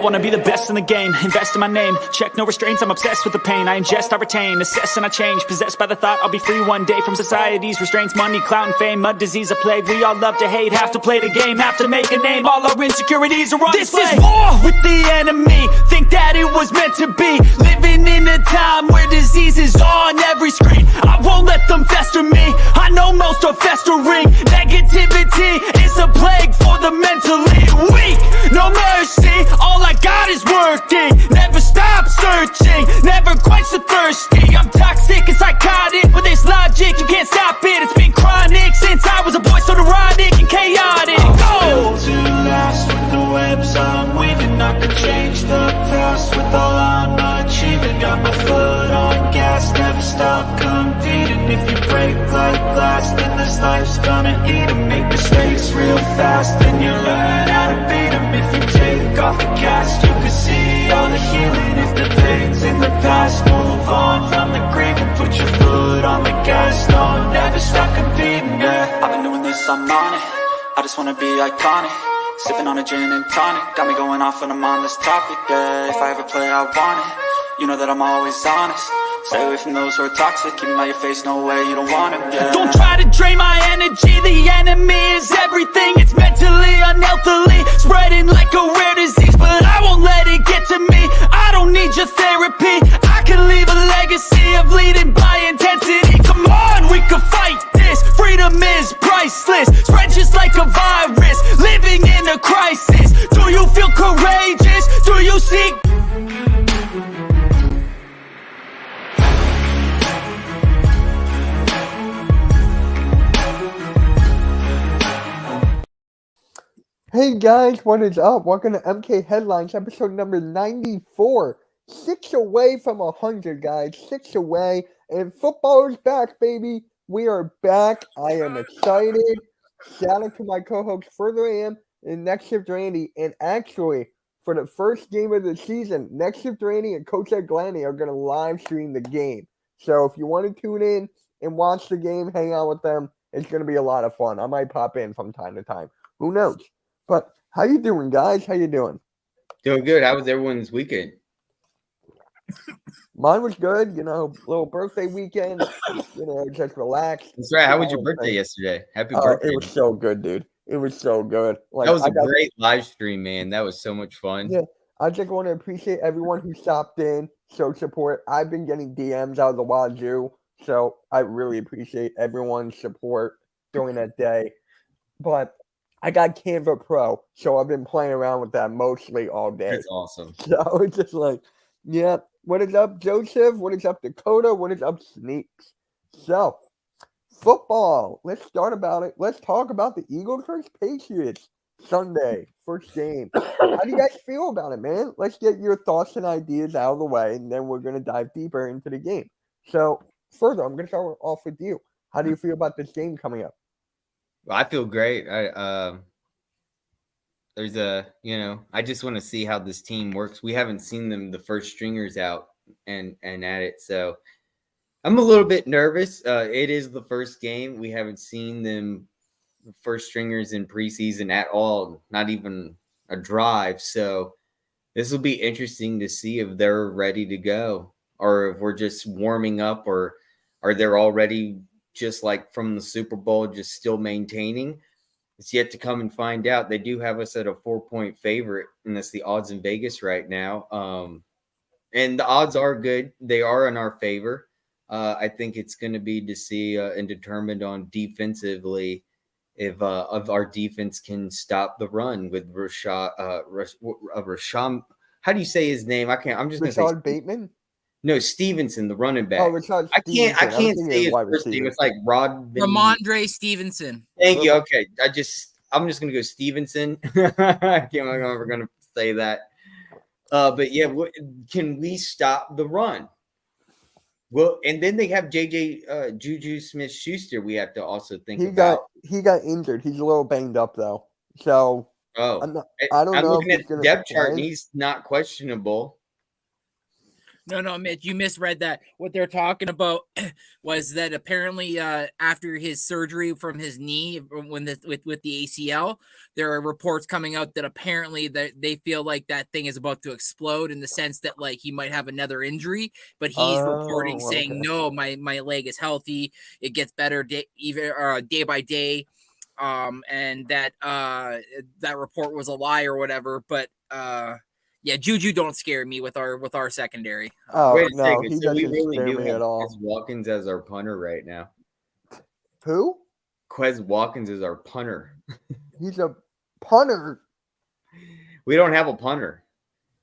wanna be the best in the game, invest in my name, check no restraints, I'm obsessed with the pain. I ingest, I retain, assess and I change, possessed by the thought I'll be free one day from society's restraints. Money, clout and fame, mud, disease, a plague. We all love to hate, have to play the game, have to make a name. All our insecurities are on display. This is war with the enemy, think that it was meant to be. Living in a time where disease is on every screen. I won't let them fester me, I know most are festering. Negativity is a plague for the mentally weak. No mercy, all I got is working. Never stop searching, never quite so thirsty. I'm toxic and psychotic, with this logic you can't stop it. It's been chronic since I was a boy, so neurotic and chaotic. Built to last with the webs I'm weaving. I could change the past with all I'm achieving. Got my foot on gas, never stop competing. If you break like glass, then this life's gonna eat 'em. Make mistakes real fast, then you learn how to beat 'em. If you take off the cast, you can see all the healing. If the pain's in the past, move on from the grave and put your foot on the gas. No, never stop competing, yeah. I've been doing this, I'm on it, I just wanna be iconic. Sipping on a gin and tonic, got me going off when I'm on this topic, yeah. If I ever play, I want it, you know that I'm always honest. Stay away from those who are toxic, keep them out your face, no way, you don't want it, yeah. Don't try to drain my energy, the enemy is everything. It's mentally, unhealthily, spreading like a rare disease. But I won't let it get to me, I don't need your therapy. I can leave a legacy of leading by intensity. Come on, we can fight this, freedom is priceless. Spread just like a virus, living in a crisis. Do you feel courageous? Do you seek? Hey guys, what is up? Welcome to MK Headlines, episode number 94. 6 away from 100, guys. 6 away. And football is back, baby. We are back. I am excited. Shout out to my co-host Further Am and Next Shift Randy. And actually, for the first game of the season, Next Shift Randy and Coach Ed Glanny are going to live stream the game. So if you want to tune in and watch the game, hang out with them, it's going to be a lot of fun. I might pop in from time to time. Who knows? But how you doing, guys? How you doing? Doing good. How was everyone's weekend? Mine was good. You know, little birthday weekend. You know, just relaxed. That's right. How was your birthday yesterday? Happy birthday. It was so good, dude. It was so good. Like, that was a great live stream, man. That was so much fun. Yeah. I just want to appreciate everyone who stopped in, showed support. I've been getting DMs out of the wazoo, so I really appreciate everyone's support during that day. But I got Canva Pro, so I've been playing around with that mostly all day. That's awesome. So it's just like, yeah, what is up, Joseph? What is up, Dakota? What is up, Sneaks? So, football. Let's start about it. Let's talk about the Eagles versus Patriots Sunday, first game. How do you guys feel about it, man? Let's get your thoughts and ideas out of the way, and then we're going to dive deeper into the game. So, further, I'm going to start off with you. How do you feel about this game coming up? I feel great. There's I just want to see how this team works. We haven't seen them, the first stringers out and at it. So I'm a little bit nervous. It is the first game. We haven't seen them first stringers in preseason at all, not even a drive. So this will be interesting to see if they're ready to go or if we're just warming up or are they already just like from the Super Bowl, just still maintaining. It's yet to come and find out. They do have us at a 4-point favorite, and that's the odds in Vegas right now. And the odds are good. They are in our favor. I think it's going to be to see and determined on defensively if our defense can stop the run with Rashad. How do you say his name? I can't. I'm just going to say Rashad Bateman. No, Stevenson, the running back. Oh, Rashad Stevenson. I can't say his first name. It's like Ramondre Stevenson. Thank you. Okay. I'm just gonna go Stevenson. I'm never gonna say that. But yeah, can we stop the run? Well, and then they have Juju Smith-Schuster. We have to also think about. He got injured. He's a little banged up though. So I don't know. I'm looking at the depth chart, and he's not questionable. No, Mitch, you misread that. What they're talking about was that apparently after his surgery from his knee with the ACL, there are reports coming out that apparently that they feel like that thing is about to explode in the sense that like he might have another injury, but he's reporting saying no, my leg is healthy. It gets better day by day. And that that report was a lie or whatever, but yeah, Juju don't scare me with our secondary. Oh Wait a no, second. he So we doesn't really scare do me have at all. Quez Watkins as our punter right now. Who? Quez Watkins is our punter. He's a punter. We don't have a punter.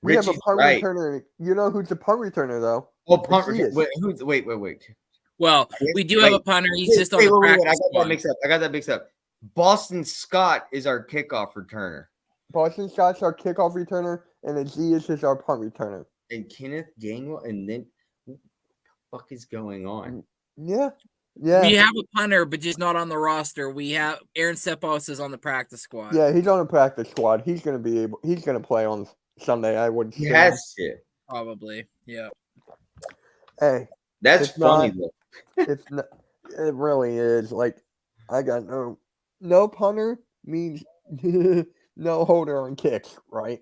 We have a Richie's punt right. returner. You know who's the punt returner though? Oh, punt Macias. returner. Wait. Well, we do have a punter. He's just on the practice squad. I got that mixed up. Boston Scott is our kickoff returner. Boston Scott's our kickoff returner, and Aziz is our punt returner. And Kenneth Gainwell, and then what the fuck is going on? Yeah. We have a punter, but just not on the roster. We have Aaron Sepos is on the practice squad. Yeah, he's on the practice squad. He's gonna play on Sunday, I would say. He has to. Probably. Yeah. Hey. That's funny though. It's not, it really is. Like, I got no punter means no holder on kicks, right?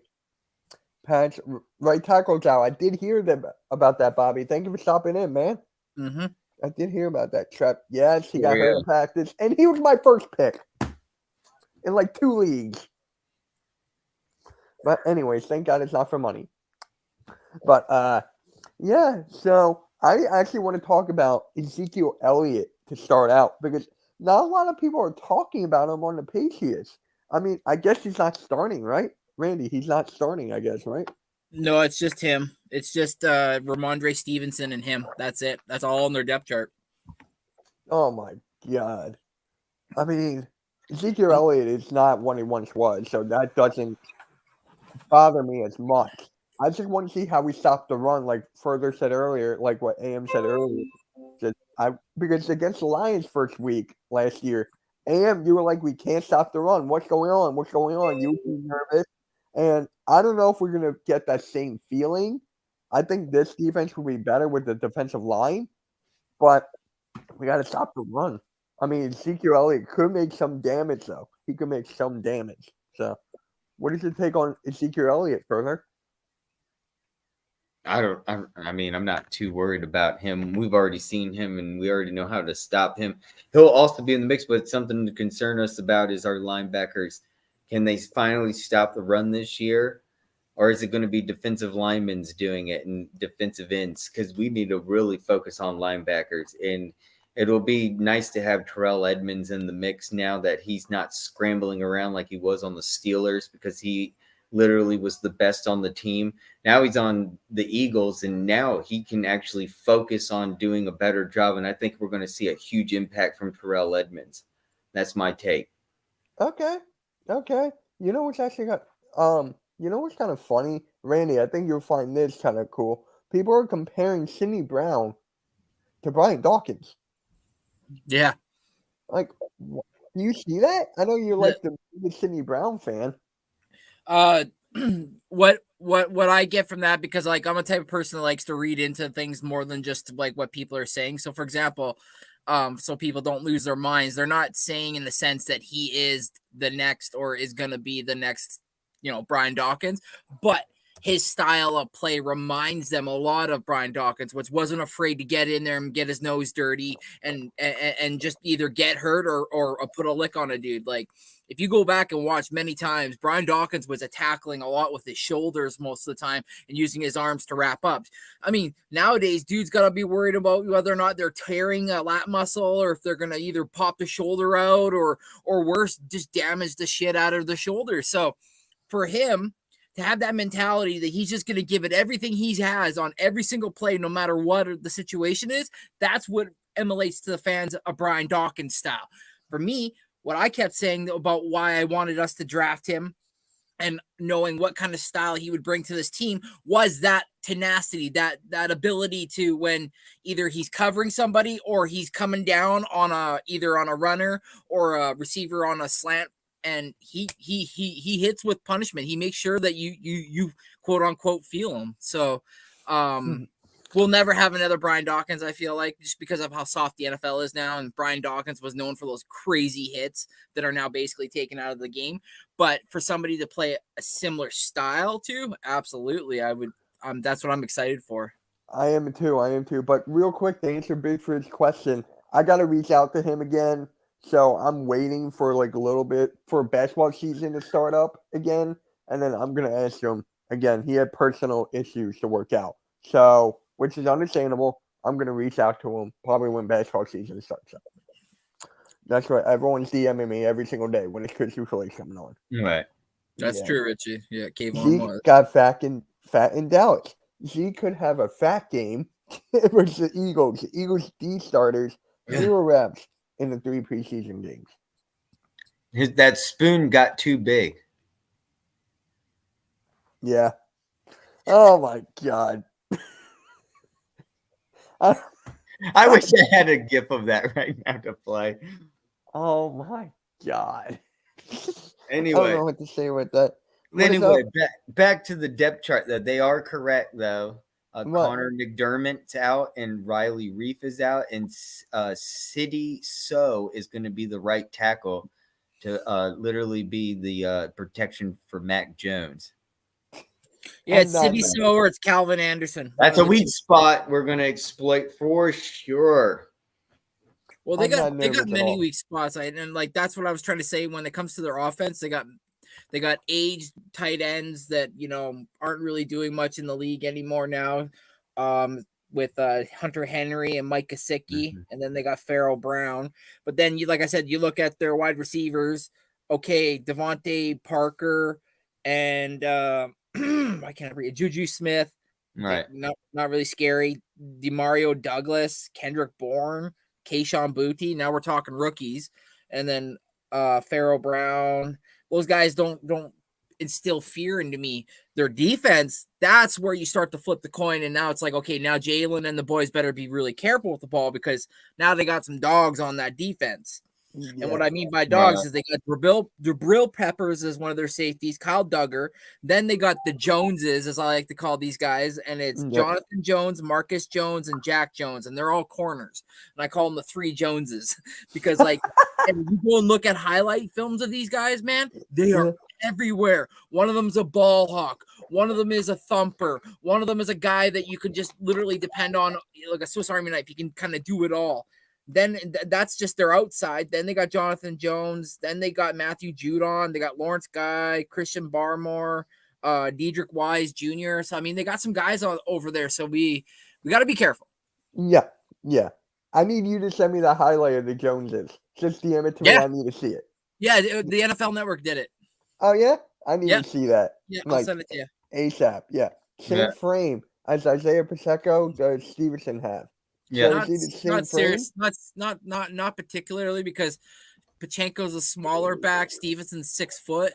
Patch right tackle's out. I did hear about that, Bobby. Thank you for stopping in, man. Mm-hmm. I did hear about that. Trap. Yes, he got hurt in practice, and he was my first pick in like 2 leagues. But anyways, thank God it's not for money. But yeah. So I actually want to talk about Ezekiel Elliott to start out because not a lot of people are talking about him on the Patriots. I mean, I guess he's not starting, right? Randy, he's not starting, I guess, right? No, it's just him. It's just Ramondre Stevenson and him. That's it. That's all on their depth chart. Oh, my God. I mean, Ezekiel Elliott is not what he once was, so that doesn't bother me as much. I just want to see how we stop the run, like Further said earlier, like what AM said earlier. Because against the Lions first week last year, AM, you were like, we can't stop the run. What's going on? What's going on? You were nervous. And I don't know if we're going to get that same feeling. I think this defense will be better with the defensive line, but we got to stop the run. I mean, Ezekiel Elliott could make some damage, though. He could make some damage. So, what is your take on Ezekiel Elliott, Further? I mean, I'm not too worried about him. We've already seen him, and we already know how to stop him. He'll also be in the mix, but something to concern us about is our linebackers. Can they finally stop the run this year? Or is it going to be defensive linemen doing it and defensive ends? Because we need to really focus on linebackers. And it'll be nice to have Terrell Edmonds in the mix now that he's not scrambling around like he was on the Steelers, because he literally was the best on the team. Now he's on the Eagles, and now he can actually focus on doing a better job. And I think we're going to see a huge impact from Terrell Edmonds. That's my take. Okay. You know what's actually got you know what's kind of funny? Randy, I think you'll find this kind of cool. People are comparing Sidney Brown to Brian Dawkins. Yeah. Like, do you see that? I know you're like the biggest Sidney Brown fan. What I get from that, because like I'm a type of person that likes to read into things more than just like what people are saying. So for example, so people don't lose their minds, they're not saying in the sense that he is the next or is going to be the next, Brian Dawkins, but his style of play reminds them a lot of Brian Dawkins, which wasn't afraid to get in there and get his nose dirty and just either get hurt or put a lick on a dude. Like, if you go back and watch many times, Brian Dawkins was tackling a lot with his shoulders most of the time and using his arms to wrap up. I mean, nowadays, dudes got to be worried about whether or not they're tearing a lat muscle or if they're going to either pop the shoulder out or worse, just damage the shit out of the shoulder. So for him to have that mentality that he's just going to give it everything he has on every single play, no matter what the situation is, that's what emulates to the fans of Brian Dawkins style. For me, what I kept saying about why I wanted us to draft him and knowing what kind of style he would bring to this team was that tenacity, that ability to, when either he's covering somebody or he's coming down on either on a runner or a receiver on a slant, and he hits with punishment. He makes sure that you quote unquote feel him. So we'll never have another Brian Dawkins, I feel like, just because of how soft the NFL is now. And Brian Dawkins was known for those crazy hits that are now basically taken out of the game. But for somebody to play a similar style to, absolutely, I would. That's what I'm excited for. I am too. But real quick, to answer Bigford's question, I got to reach out to him again. So I'm waiting for like a little bit for basketball season to start up again. And then I'm going to ask him again. He had personal issues to work out. So, which is understandable. I'm going to reach out to him probably when basketball season starts up. That's right. Everyone's DMing me every single day when it's Chris Uccelle's coming on. Right. That's true, Richie. Yeah, Kayvon He was. got fat in Dallas. He could have a fat game versus the Eagles. The Eagles D starters 0 reps in the 3 preseason games. That spoon got too big. Yeah. Oh my God. I wish I had a gif of that right now to play. Oh my God. Anyway. I don't know what to say with that. Anyway, back to the depth chart. That they are correct though. Connor McDermott's out and Riley Reef is out, and Sidney So is going to be the right tackle to literally be the protection for Mac Jones. Yeah, it's Sidney So or it's Calvin Anderson. That's a weak spot we're going to exploit for sure. Well, they got many weak spots, and like that's what I was trying to say when it comes to their offense. They got aged tight ends that aren't really doing much in the league anymore now. With Hunter Henry and Mike Gesicki, and then they got Farrell Brown. But then like I said, you look at their wide receivers. Okay, Devontae Parker and I can't read Juju Smith. Right. Not really scary. Demario Douglas, Kendrick Bourne, Kayshon Boutte. Now we're talking rookies, and then Farrell Brown. Those guys don't instill fear into me. Their defense, that's where you start to flip the coin. And now it's like, okay, now Jalen and the boys better be really careful with the ball because now they got some dogs on that defense. Yeah. And what I mean by dogs is they got Jabril Peppers as one of their safeties, Kyle Duggar. Then they got the Joneses, as I like to call these guys, and it's Jonathan Jones, Marcus Jones, and Jack Jones, and they're all corners. And I call them the 3 Joneses because, like, and you go and look at highlight films of these guys, man, they are everywhere. One of them's a ball hawk. One of them is a thumper. One of them is a guy that you can just literally depend on, like a Swiss Army knife. You can kind of do it all. Then that's just their outside. Then they got Jonathan Jones. Then they got Matthew Judon. They got Lawrence Guy, Christian Barmore, Dedrick Wise Jr. So, I mean, they got some guys over there. So we got to be careful. Yeah. I need you to send me the highlight of the Joneses. Just DM it to me. I need to see it. Yeah, the NFL Network did it. Oh, yeah? I need to see that. Yeah, I'll send it to you. ASAP, yeah. Same frame as Isaiah Pacheco does Stevenson have. Yeah, so not serious. Not particularly because Pacheco's a smaller back. Stevenson's 6 foot.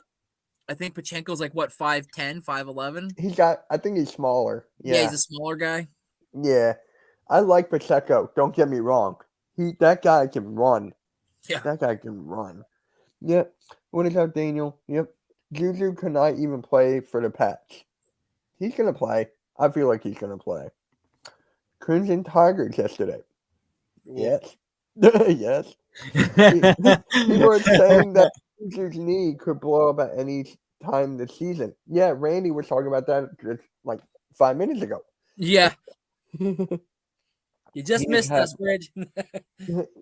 I think Pacheco's like what 5'10", 5'11". I think he's smaller. Yeah, he's a smaller guy. Yeah, I like Pacheco. Don't get me wrong. That guy can run. Yeah, that guy can run. Yep. What is up, Daniel? Yep. Juju cannot even play for the Pats. He's gonna play. I feel like he's gonna play. Crimson Tigers yesterday. Yes. Yes. People are saying that Juju's knee could blow up at any time this season. Yeah, Randy was talking about that just like 5 minutes ago. Yeah. You just missed us, Bridge.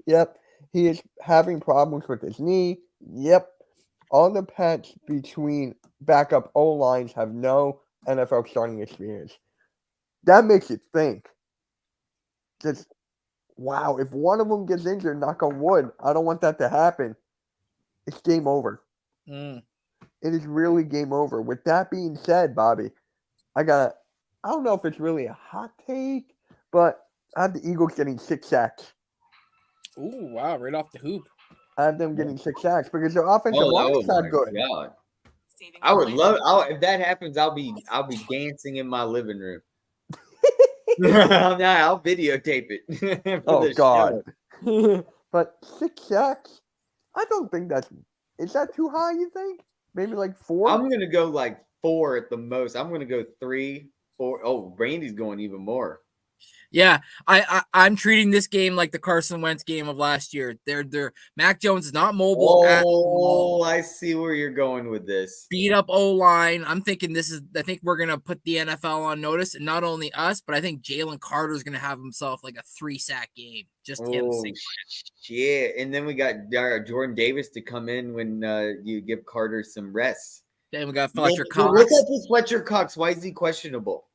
Yep. He is having problems with his knee. Yep. All the Pats between backup O-lines have no NFL starting experience. That makes you think. Just, wow, if one of them gets injured, knock on wood, I don't want that to happen. It's game over. It is really game over. With that being said, Bobby, I don't know if it's really a hot take, but I have the Eagles getting 6 sacks. Ooh, wow, right off the hoop. I have them getting 6 sacks because their offensive line is not good. God. I would love if that happens, I'll be dancing in my living room. I'll videotape it. Oh God. But 6 sacks? I don't think is that too high, you think? Maybe like 4? I'm gonna go like 4 at the most. I'm gonna go 3, 4. Oh, Randy's going even more. Yeah, I'm treating this game like the Carson Wentz game of last year. They're Mac Jones is not mobile at all. Oh, I see where you're going with this. Beat up O line. I'm thinking I think we're gonna put the NFL on notice, and not only us, but I think Jalen Carter's gonna have himself like a 3-sack game. Just him. Oh shit! And then we got Jordan Davis to come in when you give Carter some rest. Then we got Fletcher Cox. Look at this Fletcher Cox. Why is he questionable?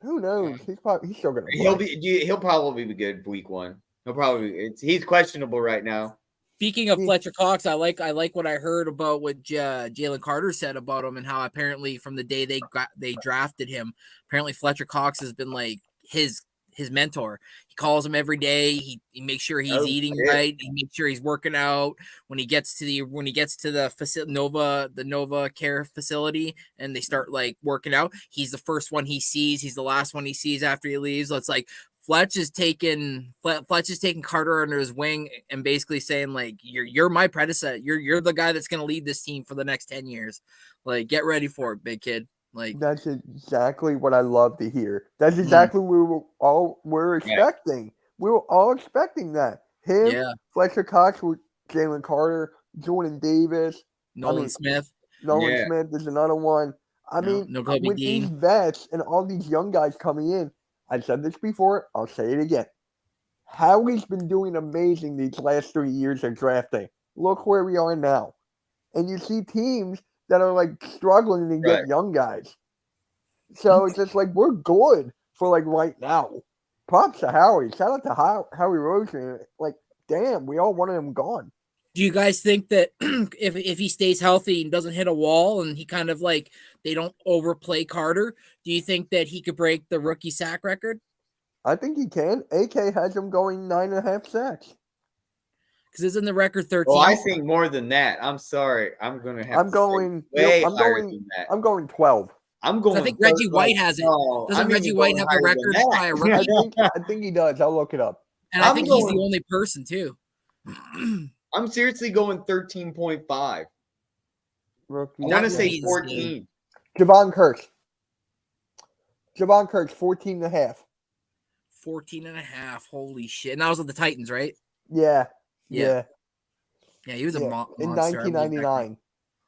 Who knows? He's still gonna play. He'll probably be good week 1. He's questionable right now. Speaking of Fletcher Cox, I like what I heard about what Jalen Carter said about him, and how apparently from the day they drafted him, apparently Fletcher Cox has been like his mentor. He calls him every day. He makes sure he's eating right. He makes sure he's working out. When he gets to the Nova Care facility and they start like working out, he's the first one he sees. He's the last one he sees after he leaves. So it's like Fletch is taking Carter under his wing and basically saying like, you're my predecessor. You're the guy that's going to lead this team for the next 10 years. Like, get ready for it, big kid. Like, that's exactly what I love to hear. That's exactly what we were expecting. Yeah. We were all expecting that. Fletcher Cox with Jalen Carter, Jordan Davis, Nolan Smith. Smith is another one. With these vets and all these young guys coming in, I said this before, I'll say it again. Howie's been doing amazing these last 3 years of drafting. Look where we are now. And you see teams that are like struggling to get young guys. So it's just like we're good for like right now. Props to Howie. Shout out to Howie Roseman. Like, damn, we all wanted him gone. Do you guys think that if he stays healthy and doesn't hit a wall and he kind of like they don't overplay Carter, do you think that he could break the rookie sack record? I think he can. AK has him going 9.5 sacks. Because isn't the record 13? Well, I think more than that. I'm sorry. I'm going to have I'm going 12. I'm going. I think Reggie White has it. Doesn't Reggie White have a record by a rookie? I think he does. I'll look it up. And I think he's the only person too. I'm seriously going 13.5. Rookie. I want to say 14. Javon Kirk, 14.5. 14.5. Holy shit. And that was with the Titans, right? Yeah. He was a monster. In 1999.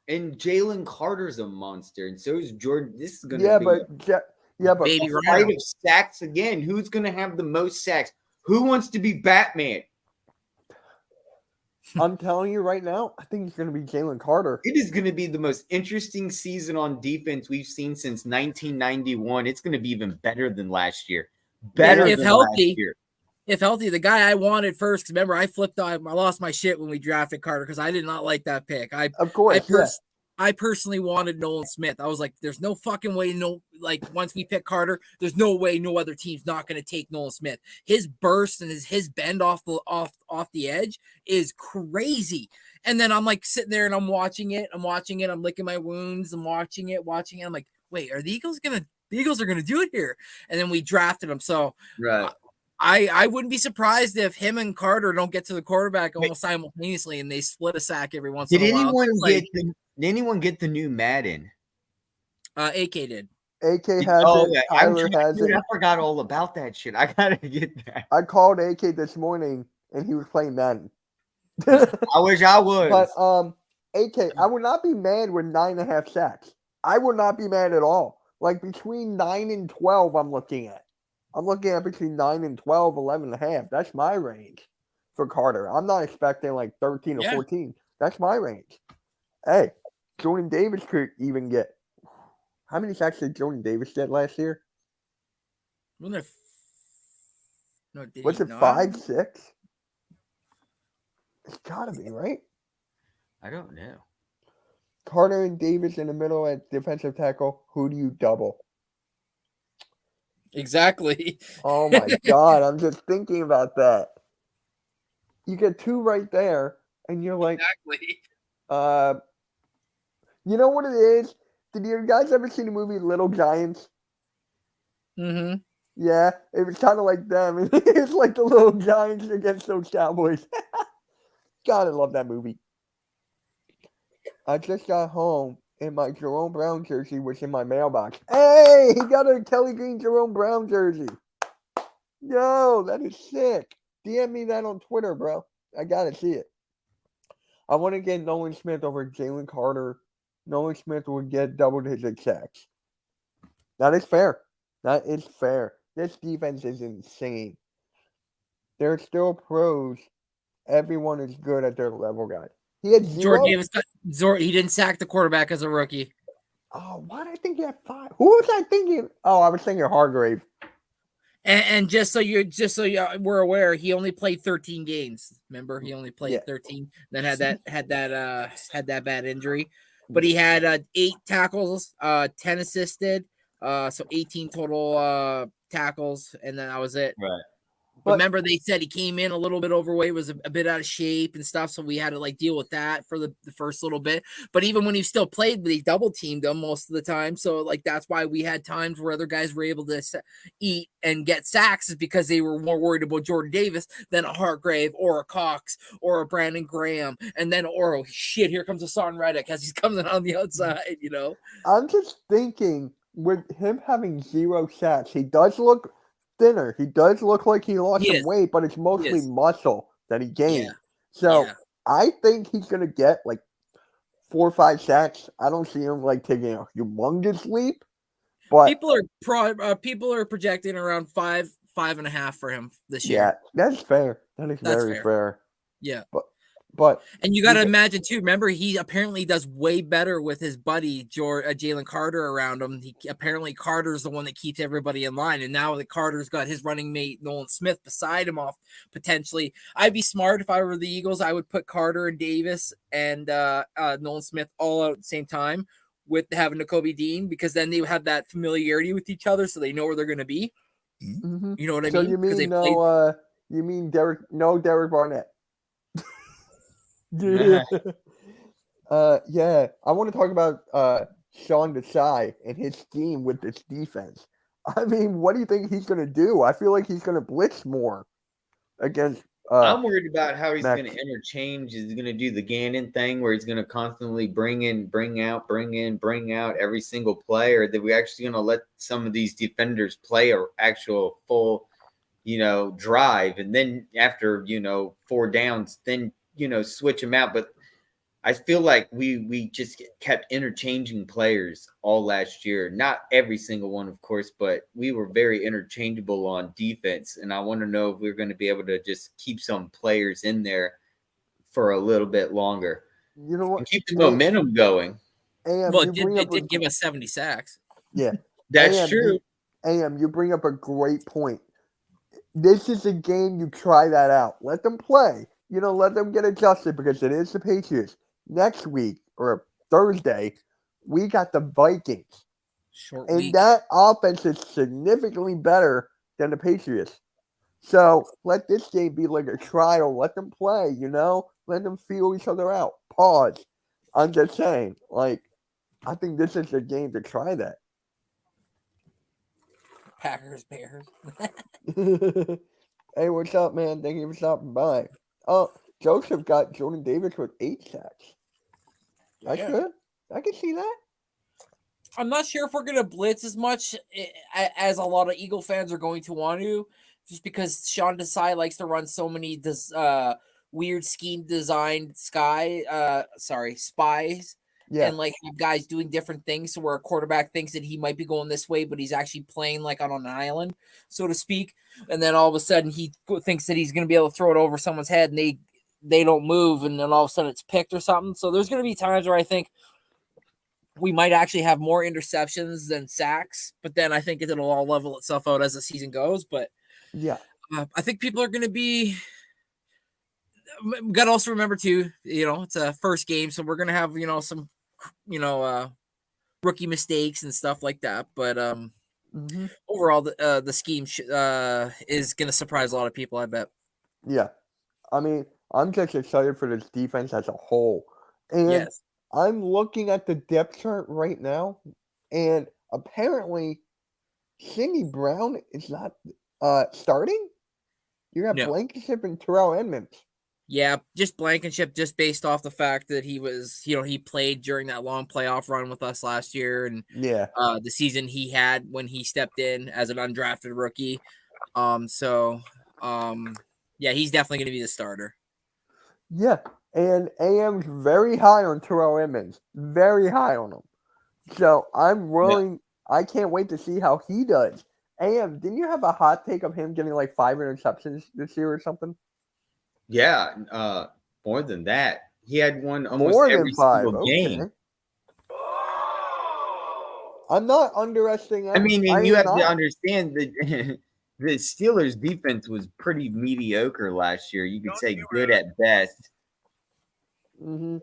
And Jalen Carter's a monster, and so is Jordan. This is going to be but baby fight of sacks again. Who's going to have the most sacks? Who wants to be Batman? I'm telling you right now, I think it's going to be Jalen Carter. It is going to be the most interesting season on defense we've seen since 1991. It's going to be even better than last year. Last year. If healthy, the guy I wanted first, because remember, I lost my shit when we drafted Carter because I did not like that pick. I personally wanted Nolan Smith. I was like, there's no fucking way. Once we pick Carter, there's no way no other team's not going to take Nolan Smith. His burst and his bend off the edge is crazy. And then I'm like sitting there and I'm watching it. I'm licking my wounds. I'm watching it. I'm like, wait, are the Eagles are going to do it here? And then we drafted him. So right. I wouldn't be surprised if him and Carter don't get to the quarterback almost simultaneously and they split a sack every once in a while. Did anyone get the new Madden? AK did. AK has it. Tyler has it. I forgot all about that shit. I gotta get that. I called AK this morning and he was playing Madden. I wish I was. But AK, I would not be mad with 9.5 sacks. I would not be mad at all. Like between 9 and 12, I'm looking at between 9 and 12, 11.5. That's my range for Carter. I'm not expecting like 13 or 14. That's my range. Hey, Jordan Davis could even get. How many sacks did Jordan Davis get last year? Was it 5, 6? It's gotta be, right? I don't know. Carter and Davis in the middle at defensive tackle. Who do you double? Exactly. Oh my God. I'm just thinking about that. You get 2 right there, and you're like, exactly. You know what it is? Did you guys ever see the movie Little Giants? Mm-hmm. Yeah, it was kind of like them. It's like the Little Giants against those Cowboys. God, I love that movie. I just got home, and my Jerome Brown jersey was in my mailbox. Hey! Hey, he got a Kelly Green Jerome Brown jersey. Yo, that is sick. DM me that on Twitter, bro. I gotta see it. I want to get Nolan Smith over Jalen Carter. Nolan Smith would get double-digit sacks. That is fair. That is fair. This defense is insane. They're still pros. Everyone is good at their level, guys. He had 0. Jordan Davis he didn't sack the quarterback as a rookie. Oh, why did I think he had 5? Who was I thinking? Oh, I was thinking Hargrave. And just so we're aware, he only played 13 games. Remember, he only played 13. Then had that bad injury, but he had 8 tackles, 10 assisted, so 18 total tackles, and then that was it. Right. But remember, they said he came in a little bit overweight, was a bit out of shape and stuff, so we had to like deal with that for the first little bit. But even when he still played, they double teamed him most of the time. So like that's why we had times where other guys were able to eat and get sacks, is because they were more worried about Jordan Davis than a Hargrave or a Cox or a Brandon Graham, and then oh shit, here comes Hassan Reddick as he's coming on the outside. You know, I'm just thinking with him having 0 sacks, he does look thinner. He does look like he lost some weight, but it's mostly muscle that he gained. Yeah. So I think he's gonna get like 4 or 5 sacks. I don't see him like taking a humongous leap. But people are projecting around 5.5 for him this year. Yeah, that's fair. That is very fair. Yeah. But and you got to imagine too. Remember, he apparently does way better with his buddy Jalen Carter around him. Apparently Carter's the one that keeps everybody in line, and now that Carter's got his running mate Nolan Smith beside him off potentially. I'd be smart if I were the Eagles. I would put Carter and Davis and Nolan Smith all out at the same time with having Nakobe Dean, because then they have that familiarity with each other, so they know where they're going to be. Mm-hmm. You know what I so mean? You mean Derek Barnett? Yeah. I want to talk about Sean Desai and his scheme with this defense. I mean, what do you think he's going to do? I feel like he's going to blitz more against. I'm worried about how he's going to interchange. Is he going to do the Gannon thing where he's going to constantly bring in, bring out every single play, or that we actually going to let some of these defenders play a actual full, drive, and then after 4 downs, then switch them out. But I feel like we just kept interchanging players all last year. Not every single one, of course, but we were very interchangeable on defense. And I want to know if we're going to be able to just keep some players in there for a little bit longer. You know what? And keep the momentum going. Well, it did give us 70 sacks. Yeah. That's true. You bring up a great point. This is a game you try that out. Let them play. Let them get adjusted, because it is the Patriots. Next week, or Thursday, we got the Vikings. Short week. That offense is significantly better than the Patriots. So let this game be like a trial. Let them play, Let them feel each other out. Pause. I'm just saying, I think this is a game to try that. Packers, Bears. Hey, what's up, man? Thank you for stopping by. Oh, Joseph got Jordan Davis with 8 sacks. That's good. I can see that. I'm not sure if we're going to blitz as much as a lot of Eagle fans are going to want to, just because Sean Desai likes to run so many weird scheme designed spies. Yeah. And have guys doing different things, so where a quarterback thinks that he might be going this way, but he's actually playing like on an island, so to speak. And then all of a sudden he thinks that he's going to be able to throw it over someone's head, and they don't move, and then all of a sudden it's picked or something. So there's going to be times where I think we might actually have more interceptions than sacks, but then I think it'll all level itself out as the season goes. But yeah, I think people are going to be. Got to also remember too, it's a first game, so we're going to have some rookie mistakes and stuff like that. But overall, the scheme is going to surprise a lot of people, I bet. Yeah, I mean, I'm just excited for this defense as a whole, and I'm looking at the depth chart right now, and apparently, Cindy Brown is not starting. You got Blankenship and Terrell Edmonds. Yeah, just Blankenship, just based off the fact that he was, he played during that long playoff run with us last year, and Yeah. the season he had when he stepped in as an undrafted rookie. So, yeah, he's definitely going to be the starter. Yeah. And AM's very high on Terrell Edmonds. Very high on him. So I'm willing. I can't wait to see how he does. AM, didn't you have a hot take of him getting like 5 interceptions this year or something? Yeah, more than that. He had one almost More every than 5. single Okay. game. I'm not underestimating. I mean, and I you am have to not. understand that the Steelers' defense was pretty mediocre last year. You could say good at best. Mm-hmm.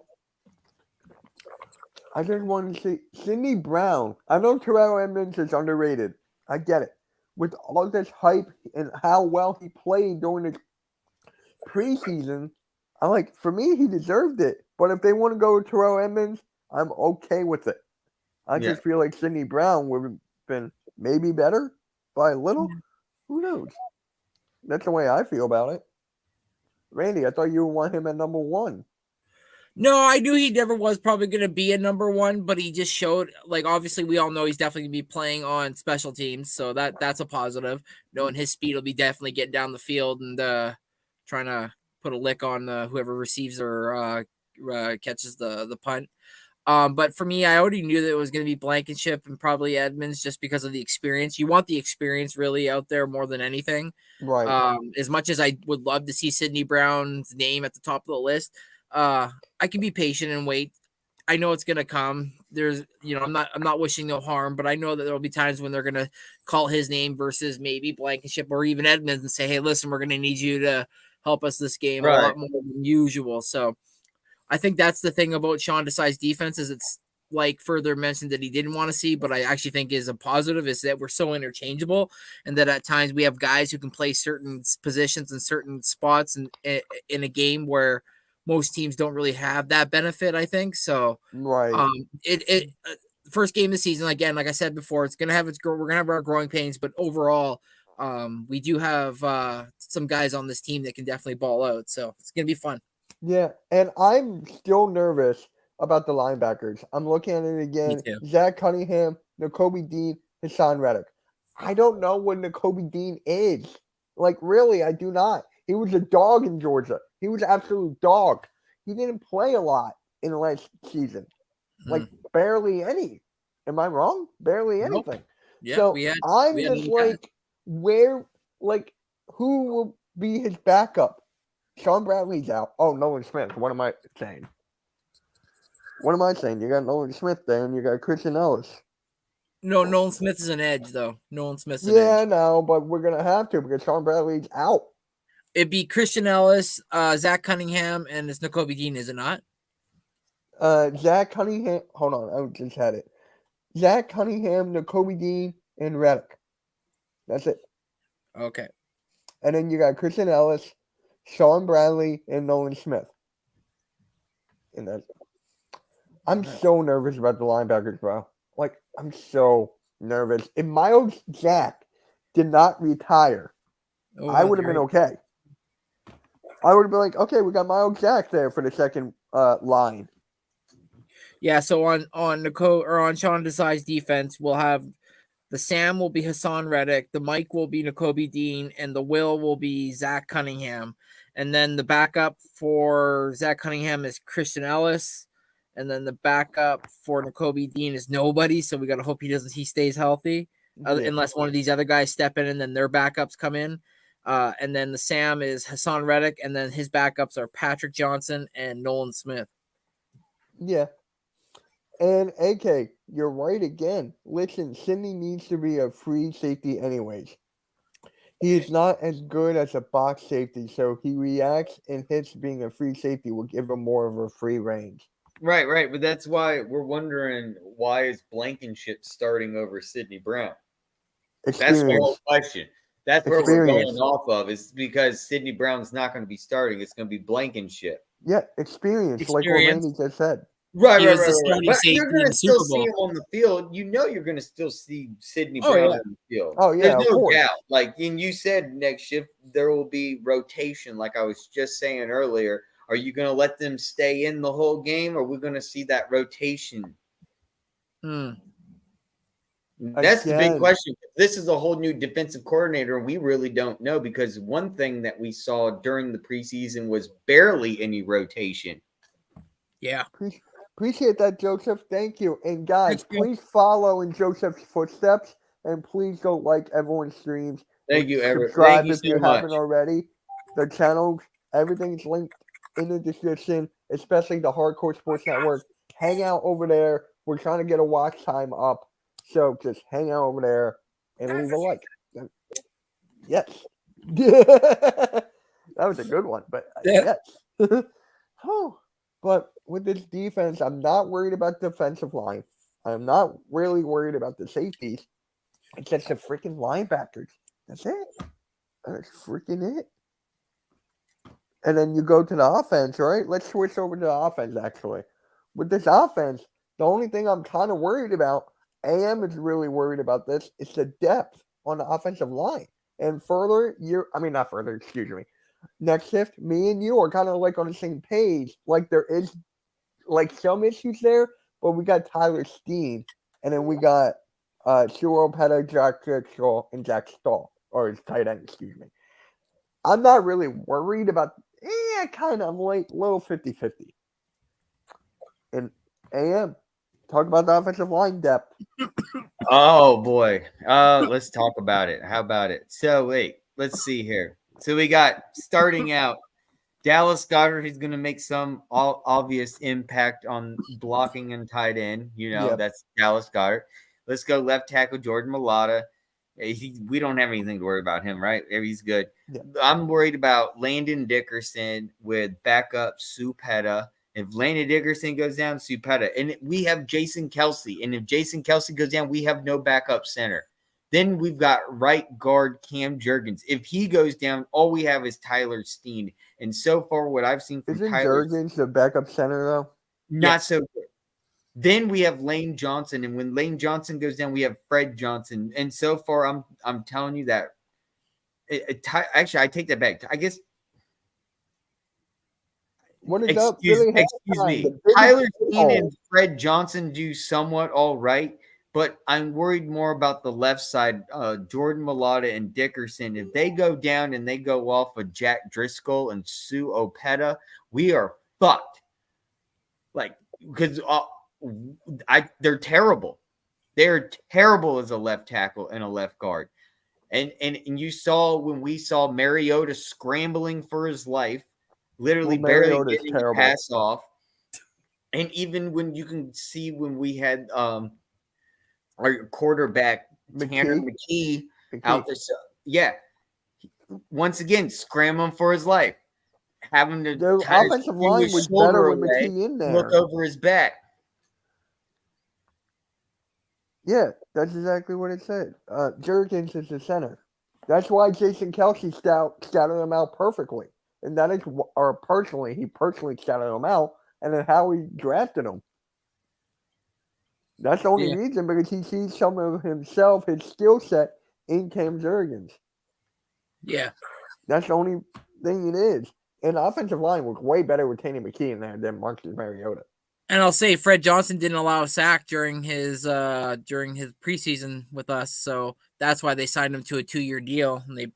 I just want to see Sidney Brown. I know Terrell Edmonds is underrated. I get it. With all this hype and how well he played during the preseason, I'm like, for me, he deserved it. But if they want to go with Terrell Edmonds, I'm okay with it. I just feel like Sidney Brown would have been maybe better by a little. Who knows? That's the way I feel about it. Randy, I thought you would want him at number 1. No, I knew he never was probably going to be a number 1, but he just showed, like, obviously we all know he's definitely going to be playing on special teams, so that's a positive. Knowing his speed will be definitely getting down the field and trying to put a lick on whoever receives or catches the punt. But for me, I already knew that it was going to be Blankenship and probably Edmonds just because of the experience. You want the experience really out there more than anything. Right. As much as I would love to see Sidney Brown's name at the top of the list, I can be patient and wait. I know it's gonna come. There's, I'm not wishing no harm, but I know that there'll be times when they're gonna call his name versus maybe Blankenship or even Edmonds and say, "Hey, listen, we're gonna need you to help us this game a lot more than usual." So, I think that's the thing about Sean Desai's defense is it's like further mentioned that he didn't want to see, but I actually think is a positive is that we're so interchangeable and that at times we have guys who can play certain positions and certain spots in a game where most teams don't really have that benefit, I think. So, Right. First game of the season, again, like I said before, we're gonna have our growing pains, but overall, we do have some guys on this team that can definitely ball out. So it's gonna be fun. Yeah, and I'm still nervous about the linebackers. I'm looking at it again. too. Zach Cunningham, Nakobe Dean, Hassan Reddick. I don't know what Nakobe Dean is. Like, really, I do not. He was a dog in Georgia. He was an absolute dog. He didn't play a lot in the last season. Like, barely any. Am I wrong? Barely Nope. anything. Yeah, so we had just like, who will be his backup? Sean Bradley's out. Oh, Nolan Smith. What am I saying? You got Nolan Smith there, and you got Christian Ellis. No, Nolan Smith is an edge, though. Nolan Smith's an Yeah, edge. no, but we're going to have to because Sean Bradley's out. It'd be Christian Ellis, Zach Cunningham, and it's Nakobe Dean, is it not? Zach Cunningham. Hold on. I just had it. Zach Cunningham, Nakobe Dean, and Reddick. That's it. Okay. And then you got Christian Ellis, Sean Bradley, and Nolan Smith. And that's I'm so nervous about the linebackers, bro. Like, I'm so nervous. If Miles Jack did not retire, I would have been okay. I would have been like, okay, we got Miles Jack there for the second line. Yeah, so on Sean Desai's defense, we'll have the Sam will be Hassan Reddick, the Mike will be Nakobe Dean, and the Will be Zach Cunningham. And then the backup for Zach Cunningham is Christian Ellis. And then the backup for Nakobe Dean is nobody. So we got to hope he stays healthy, unless one of these other guys step in and then their backups come in. And then the Sam is Hassan Reddick, and then his backups are Patrick Johnson and Nolan Smith. Yeah. And AK, you're right again. Listen, Sidney needs to be a free safety anyways. He is not as good as a box safety, so he reacts and hits being a free safety will give him more of a free range. Right. But that's why we're wondering, why is Blankenship starting over Sidney Brown? Experience. That's the whole question. That's where we're going off of, is because Sidney Brown's not going to be starting. It's going to be Blankenship. Yeah, experience. Like what Randy just said. Right, he right, was right, the right. starting But safety you're in going to the still Super see Bowl. him on the field. You know you're going to still see Sidney Oh, Brown yeah. on the field. Oh, yeah, There's of no course. doubt. Like, and you said next shift there will be rotation, like I was just saying earlier. Are you going to let them stay in the whole game, or are we going to see that rotation? Hmm. That's the big Again. question. This is a whole new defensive coordinator, and we really don't know, because one thing that we saw during the preseason was barely any rotation. Yeah. Appreciate that, Joseph. Thank you. And guys, Thank you. please follow in Joseph's footsteps, and please go like everyone's streams. Thank you, Everett. Subscribe Thank you if so you much. haven't already. The channels, everything's linked in the description, especially the Hardcore Sports Network. Hang out over there. We're trying to get a watch time up, so just hang out over there and leave a like. Yes. That was a good one, but Yeah. yes. Oh. But with this defense, I'm not worried about the defensive line. I'm not really worried about the safeties. It's just the freaking linebackers. That's it. That's freaking it. And then you go to the offense, right? Let's switch over to the offense, actually. With this offense, the only thing I'm kind of worried about, AM is really worried about this, is the depth on the offensive line. And not further, excuse me. Next shift, me and you are kind of like on the same page. Like there is like some issues there, but we got Tyler Steen, and then we got Shuro Peta, Jack Driscoll, and Jack Stahl, or his tight end, excuse me. I'm not really worried about, kind of like little 50-50. And AM, talk about the offensive line depth. Oh boy. Let's talk about it. How about it? So wait, let's see here. So we got starting out Dallas Goedert. He's going to make some obvious impact on blocking and tight end. Yep. That's Dallas Goedert. Let's go left tackle Jordan Mailata. We don't have anything to worry about him, right? He's good. Yep. I'm worried about Landon Dickerson with backup Sue Peta. If Landon Dickerson goes down, Sue Peta. And we have Jason Kelsey. And if Jason Kelsey goes down, we have no backup center. Then we've got right guard Cam Jurgens. If he goes down, all we have is Tyler Steen. And so far, what I've seen from Isn't Tyler Jurgens the backup center, though? not so good. Then we have Lane Johnson, and when Lane Johnson goes down, we have Fred Johnson. And so far, I'm telling you that. Actually, I take that back. I guess. What is Excuse me. Tyler Steen and Fred Johnson do somewhat all right, but I'm worried more about the left side. Jordan Mailata and Dickerson. If they go down and they go off of Jack Driscoll and Sue Opeta, we are fucked. Like, because they're terrible. They're terrible as a left tackle and a left guard. And you saw when we saw Mariota scrambling for his life, literally barely getting a pass off. And even when you can see when we had our quarterback Tanner McKee out there. So, yeah. Once again, scrambling for his life. Having to the offensive line was better with McKee in there. Look over his back. Yeah, that's exactly what it said. Jurgens is the center. That's why Jason Kelsey scouted him out perfectly. And that is, he personally scouted him out, and then how he drafted him. That's the only reason, because he sees some of himself, his skill set, in Cam Jurgens. Yeah. That's the only thing it is. And the offensive line was way better with Tanner McKee in there than Marcus Mariota. And I'll say Fred Johnson didn't allow a sack during his preseason with us, so that's why they signed him to a 2-year deal, and they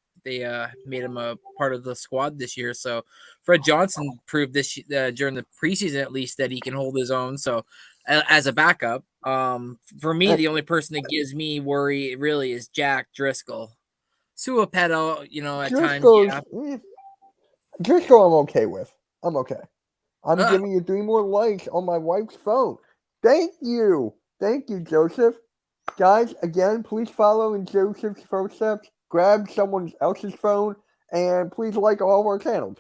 made him a part of the squad this year. So Fred Johnson proved this during the preseason at least that he can hold his own. So as a backup, for me, the only person that gives me worry really is Jack Driscoll. Suapetto, at times. Yeah. Driscoll, I'm okay with. I'm okay. I'm giving you 3 more likes on my wife's phone. Thank you. Thank you, Joseph. Guys, again, please follow in Joseph's footsteps. Grab someone else's phone, and please like all of our channels.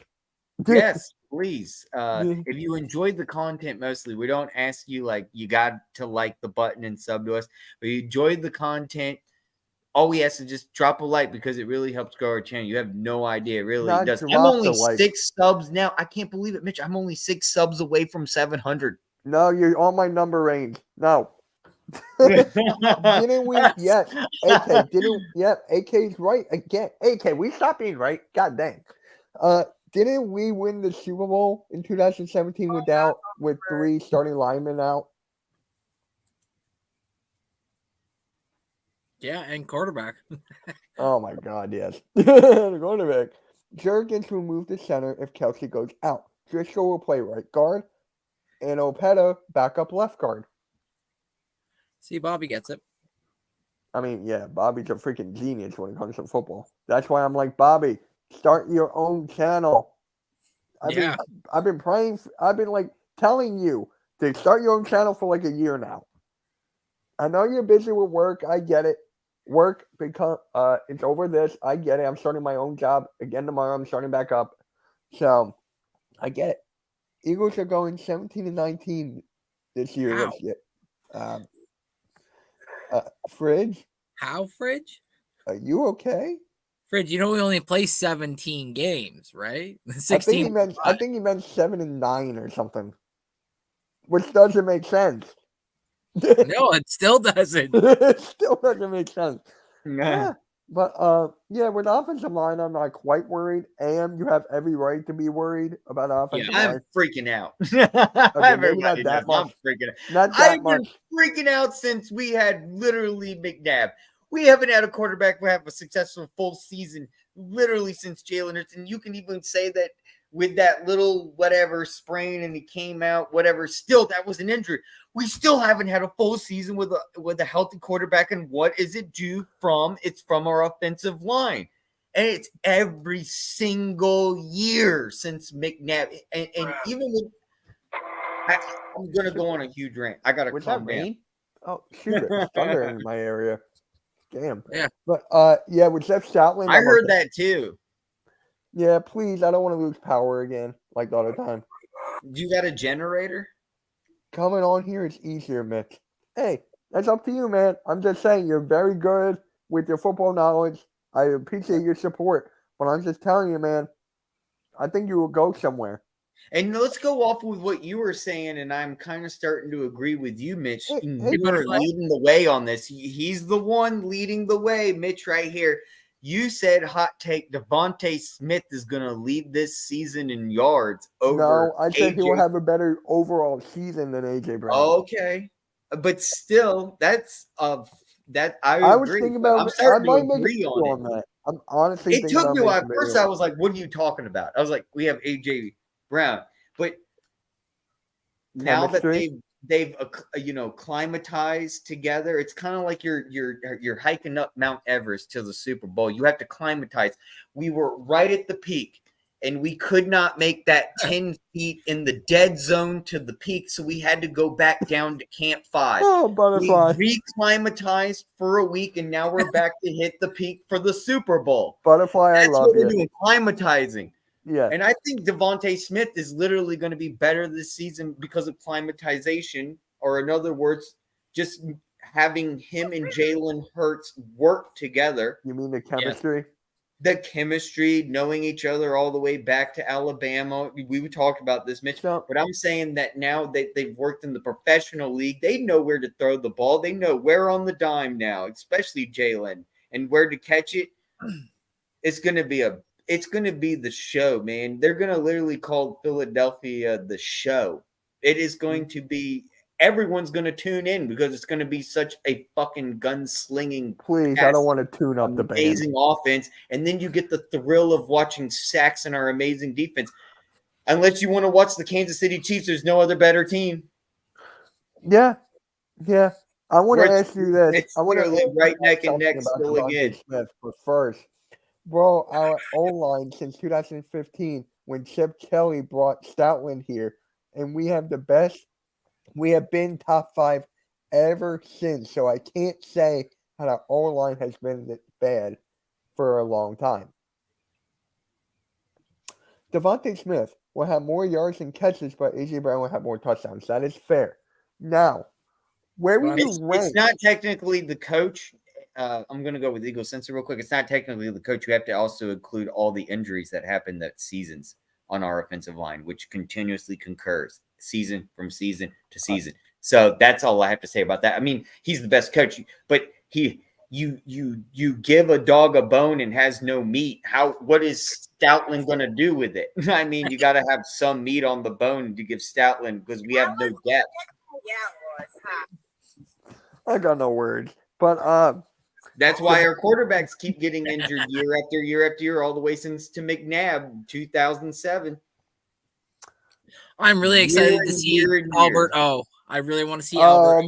Yes, please. If you enjoyed the content mostly, we don't ask you, you got to like the button and sub to us. But you enjoyed the content, all we ask is just drop a like, because it really helps grow our channel. You have no idea. It really does. I'm only 6 subs now. I can't believe it, Mitch. I'm only 6 subs away from 700. No, you're on my number range. No. Didn't we? Yes. AK, didn't, yep, AK's right again. AK, we stopped being right. God dang. Didn't we win the Super Bowl in 2017 with 3 starting linemen out? Yeah, and quarterback. Oh my God, yes. The quarterback. Jurgens will move to center if Kelsey goes out. Driscoll will play right guard, and Opeta backup left guard. See, Bobby gets it. I mean, yeah, Bobby's a freaking genius when it comes to football. That's why I'm like, Bobby, start your own channel. Yeah. I've been praying. I've been like telling you to start your own channel for like a year now. I know you're busy with work. I get it. Work it's over this. I get it. I'm starting my own job again tomorrow. I'm starting back up. So I get it. Eagles are going 17-19 this year. How? Let's get Fridge. How, Fridge? Are you okay? Fridge, you know we only play 17 games, right? I 16. think he meant 7 and 9 or something, which doesn't make sense. No, it still doesn't. It still doesn't make sense. Yeah. But with the offensive line, I'm not quite worried. You have every right to be worried about the offensive line. I'm freaking out. Maybe not that much. I'm freaking out. Not that I've much. been freaking out since we had literally McNabb. We haven't had a quarterback who have a successful full season literally since Jalen Hurts. And you can even say that with that little whatever sprain and he came out, whatever, still that was an injury. We still haven't had a full season with a healthy quarterback. And what is it due from? It's from our offensive line. And it's every single year since McNabb. And even with I'm going to go on a huge rant. I got to calm down. Oh, shoot. It's thunder in my area. Damn. Yeah. But, with Jeff Stoutland. I heard that too. Yeah, please. I don't want to lose power again like the other time. You got a generator? Coming on here is easier, Mitch. Hey, that's up to you, man. I'm just saying you're very good with your football knowledge. I appreciate your support. But I'm just telling you, man, I think you will go somewhere. And let's go off with what you were saying, and I'm kind of starting to agree with you, Mitch. Hey, You are leading the way on this. He's the one leading the way, Mitch, right here. You said hot take Devontae Smith is going to lead this season in yards over. No, I think he will have a better overall season than AJ Brown. Okay, but still, that's that I was agree. thinking about. I'm starting to agree on that. I'm honestly. It took me a while. At first, I was like, "What are you talking about?" I was like, "We have AJ Brown," but now that they've climatized together, it's kind of like you're hiking up Mount Everest to the Super Bowl. You have to climatize. We were right at the peak, and we could not make that 10 feet in the dead zone to the peak, so we had to go back down to Camp 5. Oh, butterfly! We reclimatized for a week, and now we're back to hit the peak for the Super Bowl. Butterfly, I love you. We're doing, climatizing. Yeah. And I think Devontae Smith is literally going to be better this season because of climatization, or in other words, just having him and Jalen Hurts work together. You mean the chemistry? Yeah. The chemistry, knowing each other all the way back to Alabama. We talked about this, Mitch. But I'm saying that now that they've worked in the professional league, they know where to throw the ball. They know where on the dime now, especially Jalen, and where to catch it. It's going to be the show, man. They're going to literally call Philadelphia the show. It is going to be – everyone's going to tune in because it's going to be such a fucking gunslinging. Please, I don't want to tune up the band. Amazing offense. And then you get the thrill of watching sacks in our amazing defense. Unless you want to watch the Kansas City Chiefs, there's no other better team. Yeah. Yeah. I want to ask you this. It's literally right neck and neck still again. Smith, but first, bro, our O-line since 2015 when Chip Kelly brought Stoutland here, and we have the best. We have been top 5 ever since, so I can't say that our O-line has been this bad for a long time. Devontae Smith will have more yards and catches, but AJ Brown will have more touchdowns. That is fair. Now, where would you rank? It's not technically the coach. I'm going to go with Eagle Sensor real quick. It's not technically the coach. You have to also include all the injuries that happened that seasons on our offensive line, which continuously concurs. season from season to season. So that's all I have to say about that. I mean, he's the best coach, but you give a dog a bone and has no meat. What is Stoutland going to do with it? I mean, you got to have some meat on the bone to give Stoutland because we have no depth. I got no words, but that's why our quarterbacks keep getting injured year after year after year, all the way since to McNabb 2007. I'm really excited to see Albert O. I really want to see Albert. Oh,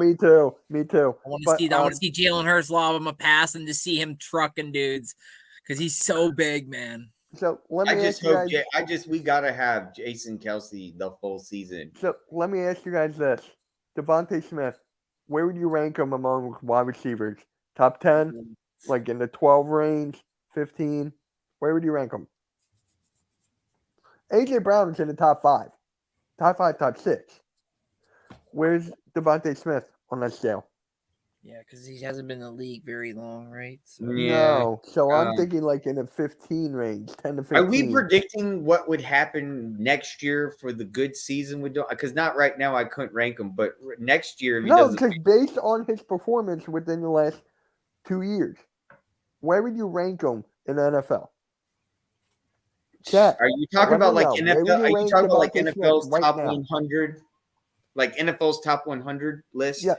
me too. I want to see Jalen Hurts lob him a pass and just see him trucking dudes because he's so big, man. So let me ask you guys. We gotta have Jason Kelsey the full season. So let me ask you guys this: Devontae Smith, where would you rank him among wide receivers? Top 10, like in the 12 range, 15. Where would you rank him? AJ Brown is in the top 5, top 6. Where's Devontae Smith on that scale? Yeah, because he hasn't been in the league very long, right? So. Yeah. No, so I'm thinking like in the 15 range, 10 to 15. Are we predicting what would happen next year for the good season? Because not right now, I couldn't rank him, but next year, if he no, because based on his performance within the last 2 years, where would you rank him in the NFL? Chat, are you talking about like NFL? Are you talking about like NFL's top 100? Like NFL's top 100 list? Yeah.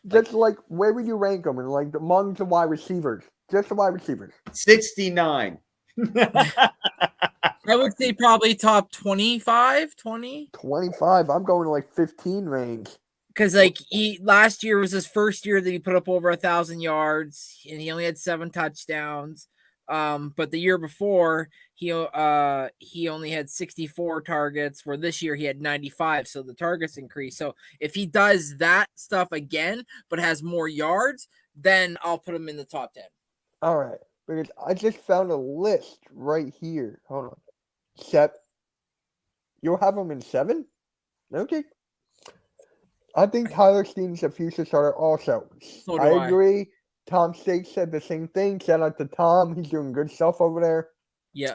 Just like where would you rank them? And like among the wide receivers, just the wide receivers. 69. I would say probably top 25, 20. 25. I'm going to like 15 range. Because like last year was his first year that he put up over 1,000 yards, and he only had 7 touchdowns. But the year before he only had 64 targets, where this year he had 95. So the targets increased. So if he does that stuff again, but has more yards, then I'll put him in the top 10. All right. Because I just found a list right here. Hold on. Sep. You'll have him in 7? Okay. I think Tyler Steen's a future starter also. So do I agree. Tom State said the same thing. Shout out to Tom. He's doing good stuff over there. Yeah.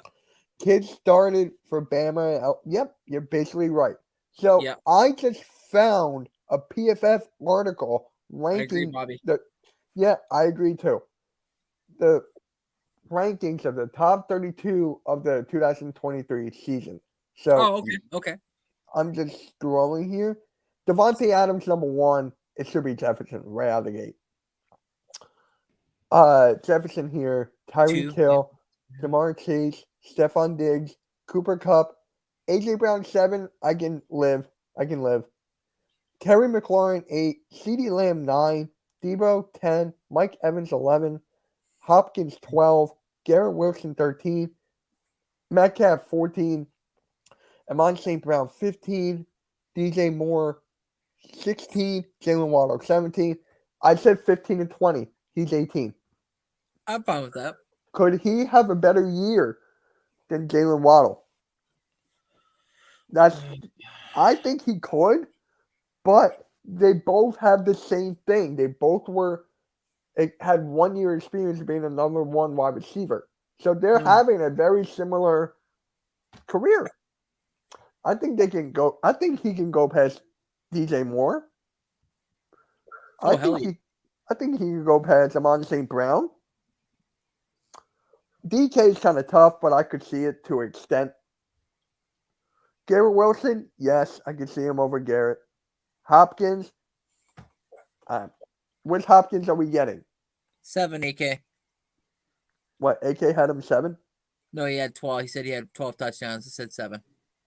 Kids started for Bama. Yep, you're basically right. So I just found a PFF article ranking. I agree, Bobby. I agree too. The rankings of the top 32 of the 2023 season. So okay. I'm just scrolling here. Devontae Adams, number 1. It should be Jefferson right out of the gate. Jefferson here, Tyreek Hill, Jamar Chase, Stephon Diggs, Cooper Kupp, AJ Brown 7. I can live. Terry McLaurin 8, CeeDee Lamb 9, Debo 10, Mike Evans 11, Hopkins 12, Garrett Wilson 13, Metcalf 14, Amon St. Brown 15, DJ Moore 16, Jalen Waddle 17. I said 15 and 20. He's 18. I'm fine with that. Could he have a better year than Jalen Waddle? I think he could, but they both have the same thing. They both had 1 year experience being the number 1 wide receiver. So they're having a very similar career. I think he can go past DJ Moore. I think he can go past Amon St. Brown. DK is kind of tough, but I could see it to an extent. Garrett Wilson, yes, I could see him over Garrett. Hopkins, which Hopkins are we getting? 7 AK. What, AK had him 7? No, he had 12. He said he had 12 touchdowns. I said 7.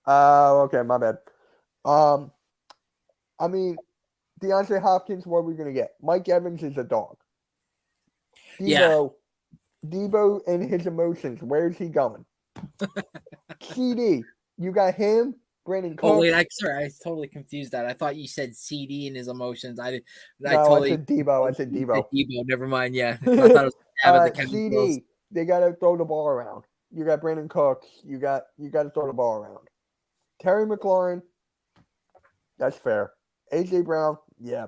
Okay, my bad. I mean, DeAndre Hopkins, what are we going to get? Mike Evans is a dog. Debo and his emotions, where's he going? CD, you got him, Brandon Cole. Oh, wait, I totally confused that. I thought you said CD and his emotions. I said Debo. I said Debo. Never mind, yeah. I thought it was the CD, they got to throw the ball around. You got Brandon Cooks. You got to throw the ball around. Terry McLaurin, that's fair. AJ Brown, yeah.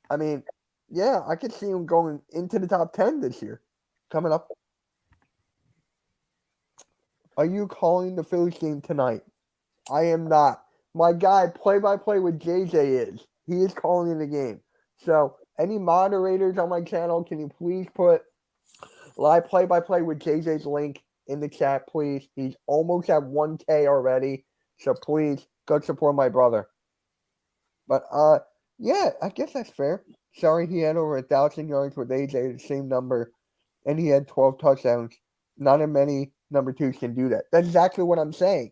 I mean, yeah, I could see him going into the top 10 this year. Coming up. Are you calling the Phillies game tonight? I am not. my guy play-by-play with JJ is. He is calling the game. So any moderators on my channel, can you please put live play-by-play with JJ's link in the chat, please? He's almost at 1K already. So please go support my brother. But yeah, I guess that's fair. Sorry, he had over 1,000 yards with AJ, the same number, and he had 12 touchdowns. Not as many number twos can do that. That's exactly what I'm saying.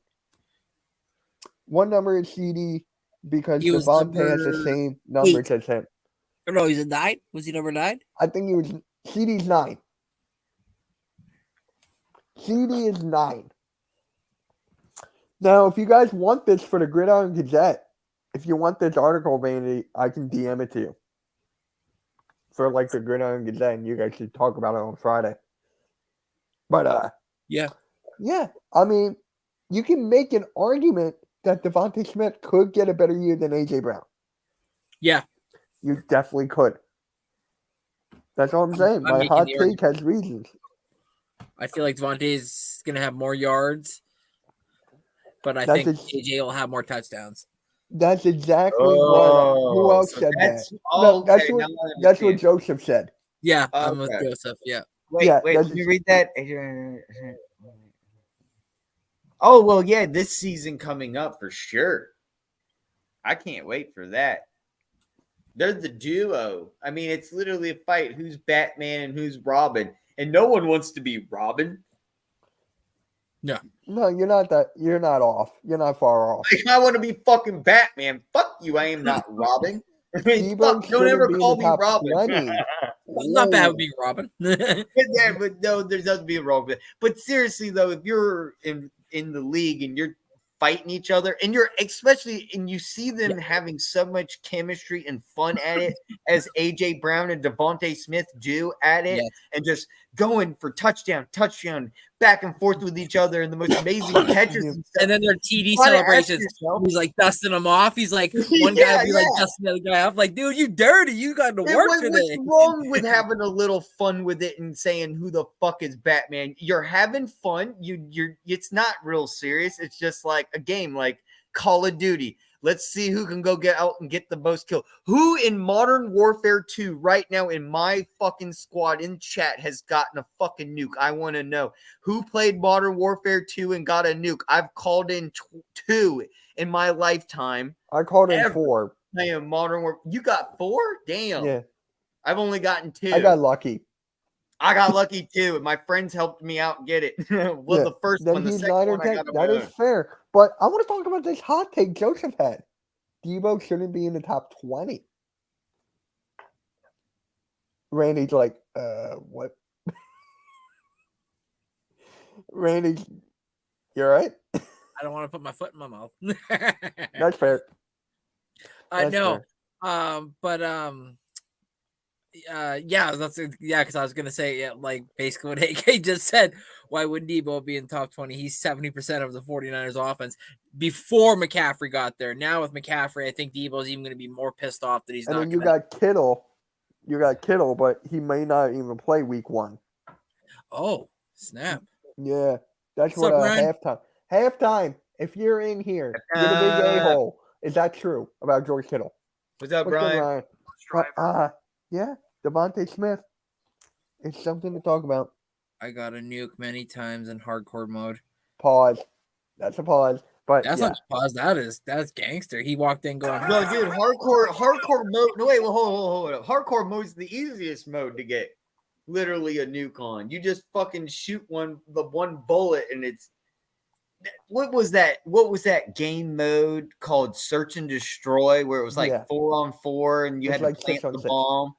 One number is CD because He was Devontae has the number same numbers as him. No, he's a 9. Was he number 9? I think he was CD's 9. CD is 9. Now, if you guys want this for the Gridiron Gazette, if you want this article, Vanity, I can DM it to you. For like the Gridiron Gazette, and you guys should talk about it on Friday. But Yeah. I mean, you can make an argument that Devontae Smith could get a better year than AJ Brown. Yeah. You definitely could. That's all I'm saying. I'm My making hot the take has reasons. I feel like Devontae's going to have more yards, but I That's think ex- AJ will have more touchdowns. That's exactly what. Who else so said that? Oh, No, okay, now I that's what understand. Joseph said. Yeah, I'm with Okay. Joseph. Yeah. Wait, Yeah, let that's- me read that. Oh, well, yeah, this season coming up for sure. I can't wait for that. They're the duo. I mean, it's literally a fight. Who's Batman and who's Robin? And no one wants to be Robin. No, you're not that. You're not off. You're not far off. Like, I want to be fucking Batman. Fuck you. I am not Robin. I mean, Debo fuck, don't shouldn't ever be in call the me top Robin. 20. Not bad with being Robin. Yeah, but no, there doesn't be a wrong with it. But seriously, though, if you're in the league and you're fighting each other, and you're especially, and you see them having so much chemistry and fun at it, as AJ Brown and Devontae Smith do at it, and just going for touchdown, back and forth with each other, and the most amazing catches and stuff. And then their TD You gotta ask celebrations. yourself- He's like dusting them off. He's like, one guy will be like Yeah. dusting the other guy off. Like, dude, you dirty. You got to Hey, work what's today. wrong with having a little fun with it and saying who the fuck is Batman? You're having fun. You're it's not real serious. It's just like a game, like Call of Duty. Let's see who can go get out and get the most kill. Who in Modern Warfare 2 right now in my fucking squad in chat has gotten a fucking nuke? I want to know who played Modern Warfare 2 and got a nuke. I've called in 2 in my lifetime. I called in Ever. 4. Playing Modern Warfare. You got 4? Damn. Yeah, I've only gotten 2. I got lucky. I got lucky too, and my friends helped me out get it. Well, the first Then one, the he's second 9 or one, I 10. got a That is bone. fair. But I want to talk about this hot take Joseph had. Debo shouldn't be in the top 20. Randy's like, what? Randy, you all right? I don't want to put my foot in my mouth. That's fair. I That's know. fair. Yeah, because I was gonna say, like basically what AK just said. Why wouldn't Debo be in top 20? He's 70% of the 49ers offense before McCaffrey got there. Now with McCaffrey, I think Debo's even gonna be more pissed off that he's And not. then you got Kittle. You got Kittle, but he may not even play week 1. Oh, snap. Yeah, that's What's what up, Ryan? halftime. If you're in here, you're the big a-hole. Is that true about George Kittle? What's up, What's good, Brian? Ryan? Yeah, Devontae Smith. It's something to talk about. I got a nuke many times in hardcore mode. Pause. That's a pause. But That's yeah. not pause. That's gangster. He walked in going, No, dude, hardcore mode. No, wait, well, hold up. Hardcore mode is the easiest mode to get literally a nuke on. You just fucking shoot the one bullet, and it's what was that? What was that game mode called? Search and Destroy, where it was like 4-on-4, and you It's had like to plant the 6-on-6. bomb.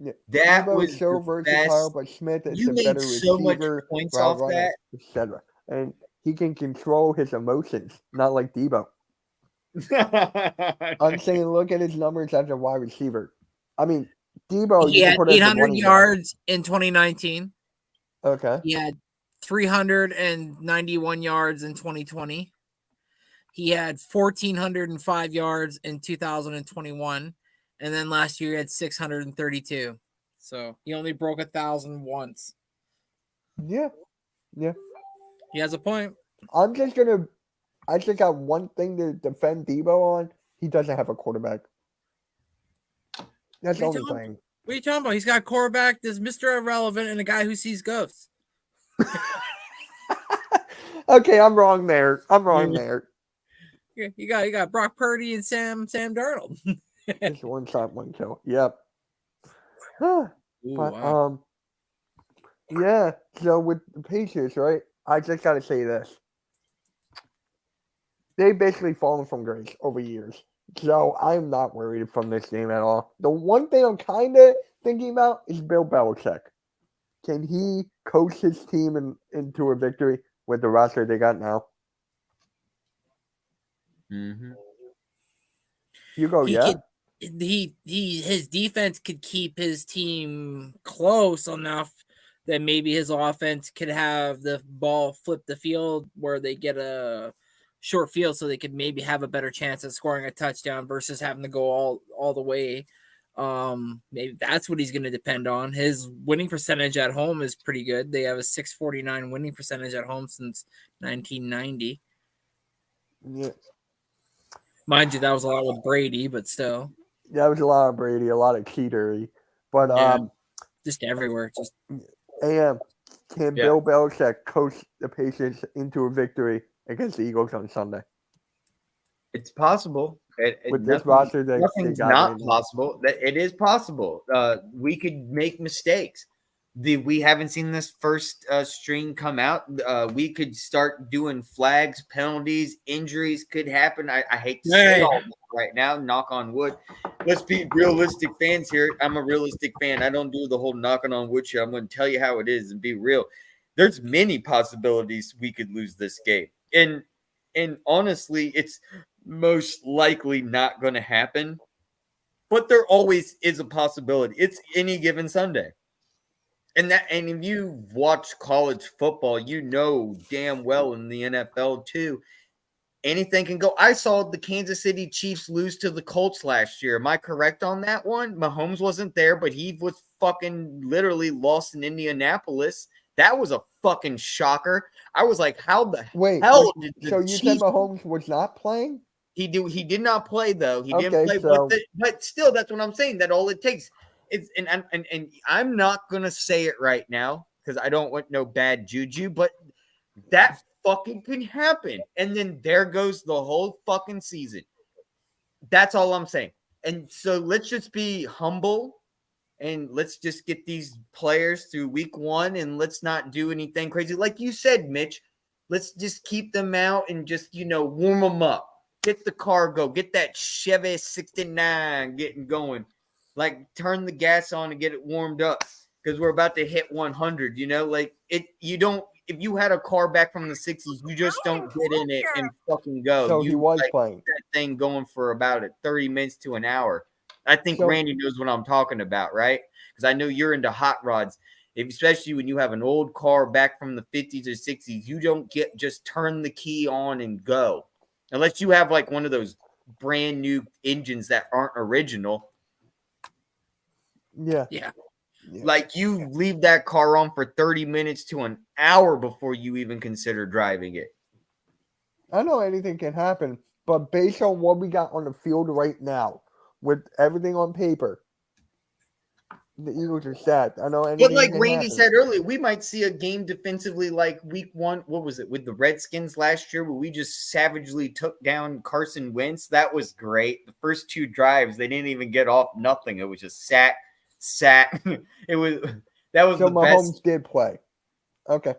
Yeah. That Debo was is so the versatile, best. but Smith is You a made better so much receiver, points route off runner, that. etc. And he can control his emotions, not like Debo. I'm saying look at his numbers as a wide receiver. I mean, Debo, he you had can put as a 800 running back. yards in 2019. Okay. He had 391 yards in 2020. He had 1,405 yards in 2021. And then last year he had 632. So he only broke 1,000 once. Yeah. Yeah. He has a point. I'm just gonna I just got one thing to defend Debo on. He doesn't have a quarterback. That's the only thing. What are you talking about? He's got a quarterback that's Mr. Irrelevant and a guy who sees ghosts. Okay, I'm wrong there. I'm wrong there. You got Brock Purdy and Sam Darnold. Just one shot, one kill. Yep. Ooh, But wow. yeah. So with the Patriots, right? I just gotta say this. They basically fallen from grace over years. So I'm not worried from this game at all. The one thing I'm kind of thinking about is Bill Belichick. Can he coach his team into a victory with the roster they got now? Mm-hmm. You go, yeah. His defense could keep his team close enough that maybe his offense could have the ball flip the field where they get a short field, so they could maybe have a better chance at scoring a touchdown versus having to go all the way. Maybe that's what he's going to depend on. His winning percentage at home is pretty good. They have a 649 winning percentage at home since 1990. Yeah. Mind you, that was a lot with Brady, but still. That was a lot of Brady, a lot of cheatery. But just everywhere. Just can Bill Belichick coach the Patriots into a victory against the Eagles on Sunday? It's possible. With this roster, nothing's not possible. It is possible. We could make mistakes. We haven't seen this first string come out. We could start doing flags, penalties, injuries could happen. I hate to say all this right now, knock on wood. Let's be realistic fans here. I'm a realistic fan. I don't do the whole knocking on wood shit. I'm going to tell you how it is and be real. There's many possibilities we could lose this game. And honestly, it's most likely not going to happen. But there always is a possibility. It's any given Sunday. And if you watch college football, you know damn well in the NFL too, anything can go. I saw the Kansas City Chiefs lose to the Colts last year. Am I correct on that one? Mahomes wasn't there, but he was fucking literally lost in Indianapolis. That was a fucking shocker. I was like, how the hell did the Chiefs... said Mahomes was not playing? He did not play though. He didn't play, but still, that's what I'm saying. That all it takes. And I'm not gonna say it right now because I don't want no bad juju, but that fucking can happen. And then there goes the whole fucking season. That's all I'm saying. And so let's just be humble and let's just get these players through week 1 and let's not do anything crazy. Like you said, Mitch, let's just keep them out and just, warm them up. Get the car go. Get that Chevy 69 getting going. Like, turn the gas on and get it warmed up because we're about to hit 100, if you had a car back from the 60s, you just don't get in it and fucking go. So he was playing that thing going for about 30 minutes to an hour. I think Randy knows what I'm talking about, right? Because I know you're into hot rods, especially when you have an old car back from the 50s or 60s. You don't just turn the key on and go. Unless you have like one of those brand new engines that aren't original. Yeah. Like you leave that car on for 30 minutes to an hour before you even consider driving it. I know anything can happen, but based on what we got on the field right now, with everything on paper, the Eagles are set. I know anything. But like Randy said earlier, we might see a game defensively like week 1. What was it with the Redskins last year where we just savagely took down Carson Wentz? That was great. The first 2 drives, they didn't even get off nothing. It was just sat. That was so the Mahomes best. Did play. Okay.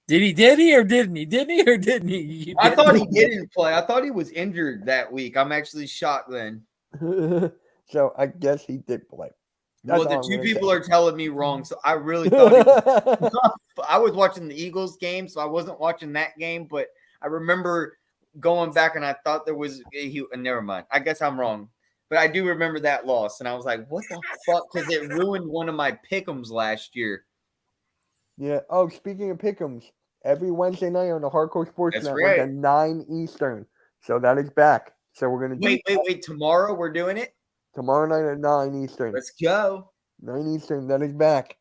Did he or didn't he? Did he or didn't he? I thought he didn't play. I thought he was injured that week. I'm actually shocked then. So I guess he did play. Well, the 2 people are telling me wrong, so I really thought I was watching the Eagles game, so I wasn't watching that game, but I remember going back and I thought there was never mind. I guess I'm wrong. But I do remember that loss, and I was like, what the fuck? Because it ruined one of my pick'ems last year. Yeah. Oh, speaking of pick'ems, every Wednesday night on the Hardcore Sports Network at 9 Eastern. So that is back. So we're going to Wait. Tomorrow we're doing it? Tomorrow night at 9 Eastern. Let's go. 9 Eastern. That is back.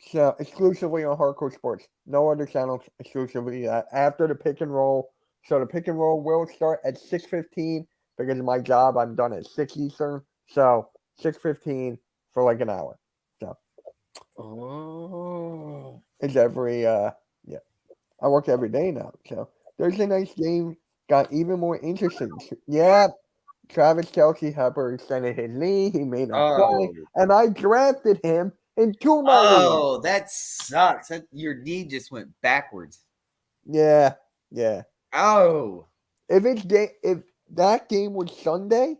So exclusively on Hardcore Sports. No other channels. Exclusively after the pick and roll. So the pick and roll will start at 6:15 because of my job. I'm done at 6 Eastern. So 6:15 for like an hour. So it's every yeah. I work every day now. So Thursday night's game got even more interesting. Yeah, Travis Kelce Hepper extended his knee. He made a play, Oh, and I drafted him in 2 my leagues. that sucks. Your knee just went backwards. Yeah. Oh, If that game was Sunday,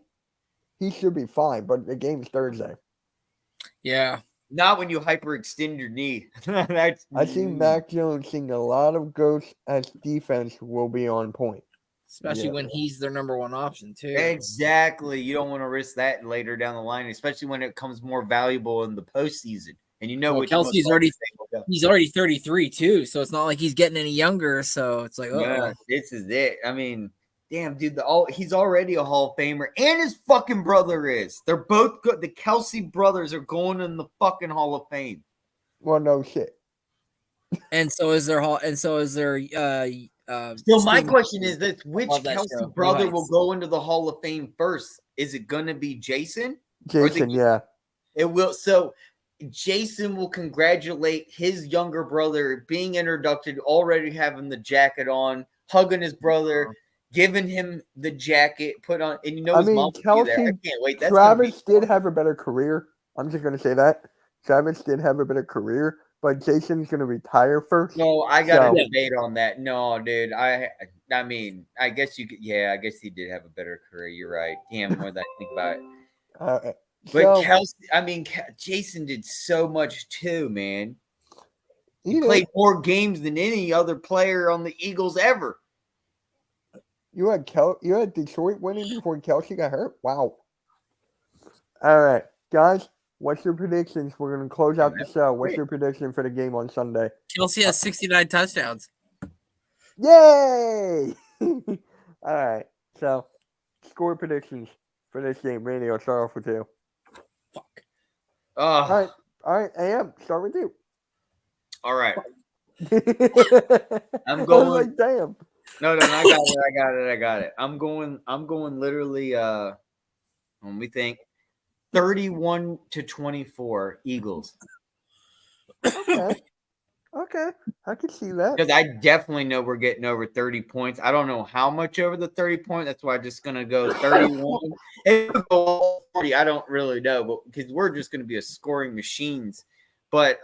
he should be fine. But the game's Thursday. Yeah. not when you hyperextend your knee. That's I see Mac Jones seeing a lot of ghosts as defense will be on point. Especially when he's their number one option too. Exactly. You don't want to risk that later down the line, especially when it comes more valuable in the postseason. And you know, Kelsey's he's already 33 too, so it's not like he's getting any younger. So it's like, yeah, this is it. I mean, damn, dude, he's already a Hall of Famer, and his fucking brother is. They're both good. The Kelsey brothers are going in the fucking Hall of Fame. Well, no shit. And so is their So my question is this: which Kelsey brother will go into the Hall of Fame first? Is it going to be Jason? Jason, yeah. It will. So Jason will congratulate his younger brother being inducted, already having the jacket on, hugging his brother, giving him the jacket put on, and you know his mom will be there. I can't wait. Travis did have a better career. I'm just going to say that. Travis did have a better career, but Jason's going to retire first. No, I got a debate on that. No, dude. I mean, I guess you could. Yeah, I guess he did have a better career. You're right. Damn, more than I think about it. But Kelsey, Jason did so much too, man. He played more games than any other player on the Eagles ever. You had Detroit winning before Kelsey got hurt? Wow. All right, guys, what's your predictions? We're going to close out the show. What's your prediction for the game on Sunday? Kelsey has 69 touchdowns. Yay! All right, so score predictions for this game. Randy, I'll start off with you. Fuck. All right, AM, start with you. All right. I'm going like, damn. No, I got it. I'm going literally let me think. 31-24 Eagles. Okay. I can see that. Because I definitely know we're getting over 30 points. I don't know how much over the 30 points. That's why I'm just going to go 31. It could go 40. I don't really know, but because we're just going to be a scoring machines. But,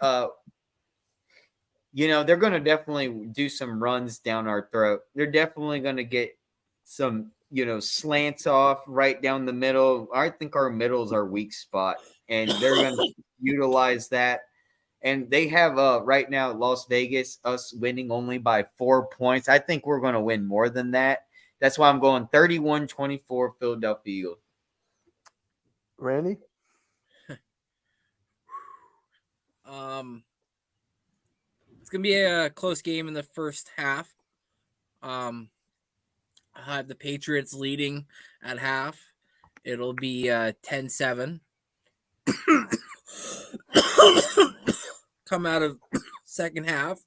they're going to definitely do some runs down our throat. They're definitely going to get some, slants off right down the middle. I think our middle is our weak spot, and they're going to utilize that. And they have right now Las Vegas, us winning only by 4 points. I think we're going to win more than that. That's why I'm going 31-24 Philadelphia Eagles. Randy? It's going to be a close game in the first half. I have the Patriots leading at half. It'll be 10-7. Come out of second half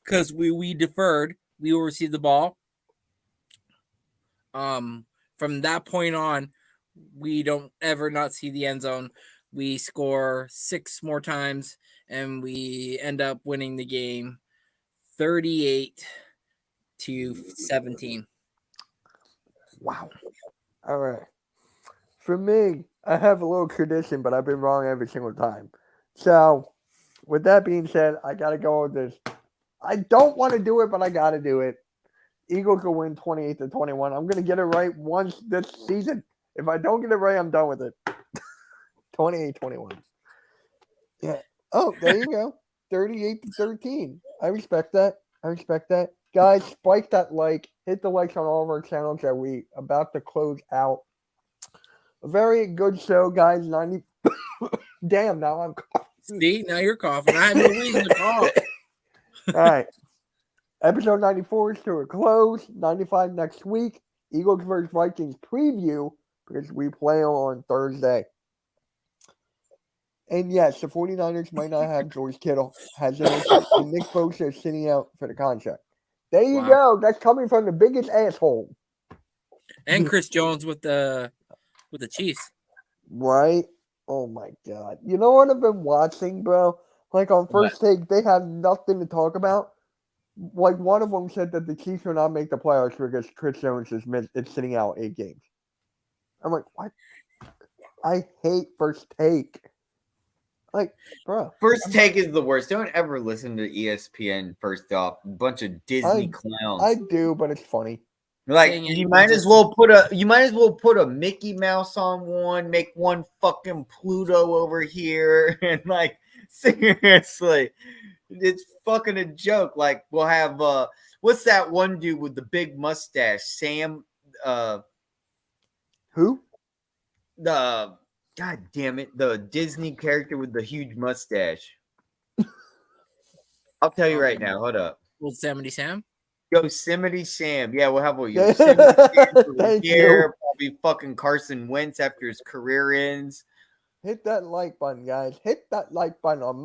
because we deferred. We will receive the ball. From that point on, we don't ever not see the end zone. We score 6 more times, and we end up winning the game 38-17. Wow. All right. For me, I have a little tradition, but I've been wrong every single time. So, with that being said, I got to go with this. I don't want to do it, but I got to do it. Eagles will win 28-21. I'm going to get it right once this season. If I don't get it right, I'm done with it. 28-21. Yeah. Oh, there you go. 38-13. I respect that. Guys, spike that like. Hit the likes on all of our channels that we about to close out. A very good show, guys. 90. Damn, now I'm coughing. See, now you're coughing. I have no reason to cough. All right. Episode 94 is to a close. 95 next week. Eagles vs. Vikings preview because we play on Thursday. And yes, the 49ers might not have George Kittle hesitant, and Nick Bosa is sitting out for the contract. There you go. That's coming from the biggest asshole. And Chris Jones with the Chiefs. Right? Oh my God. You know what I've been watching, bro? Like on First Take, they have nothing to talk about. Like one of them said that the Chiefs will not make the playoffs because Chris Jones is sitting out 8 games. I'm like, what? I hate First Take. Like, bro. First Take is the worst. Don't ever listen to ESPN. First off, bunch of Disney clowns. I do, but it's funny. Like you might as well put a Mickey Mouse on one, make one fucking Pluto over here, and like seriously, it's fucking a joke. Like we'll have what's that one dude with the big mustache? Sam who? The God damn it, the Disney character with the huge mustache. I'll tell you right now. Hold up. Yosemite Sam? Yosemite Sam. Yeah, we'll have a Yosemite Sam Thank here. you. Probably fucking Carson Wentz after his career ends. Hit that like button, guys. Hit that like button on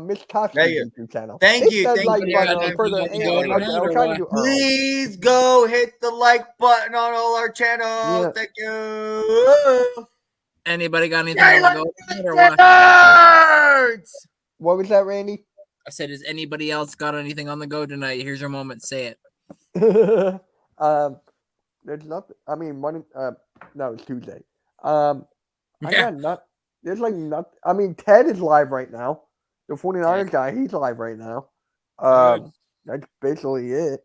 Miss Costner's YouTube channel. Thank you. Hit that like you. button Yeah, on further. you go Okay, to I'm trying to do Please go hit the like button on all our channels. Yeah. Thank you. Anybody got anything on the go? Or what? Nerds! What was that, Randy? I said, has anybody else got anything on the go tonight? Here's your moment. Say it. There's nothing. I mean, Monday. No, it's Tuesday. I got not. There's like nothing. I mean, Ted is live right now. The 49ers guy, he's live right now. That's basically it.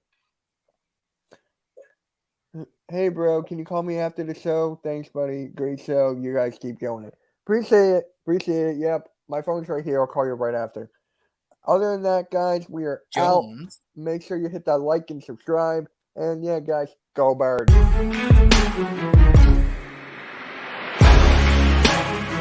Hey, bro, can you call me after the show? Thanks, buddy. Great show. You guys keep going it. Appreciate it. Yep. My phone's right here. I'll call you right after. Other than that, guys, we are out. Make sure you hit that like and subscribe. And yeah, guys, go Birds.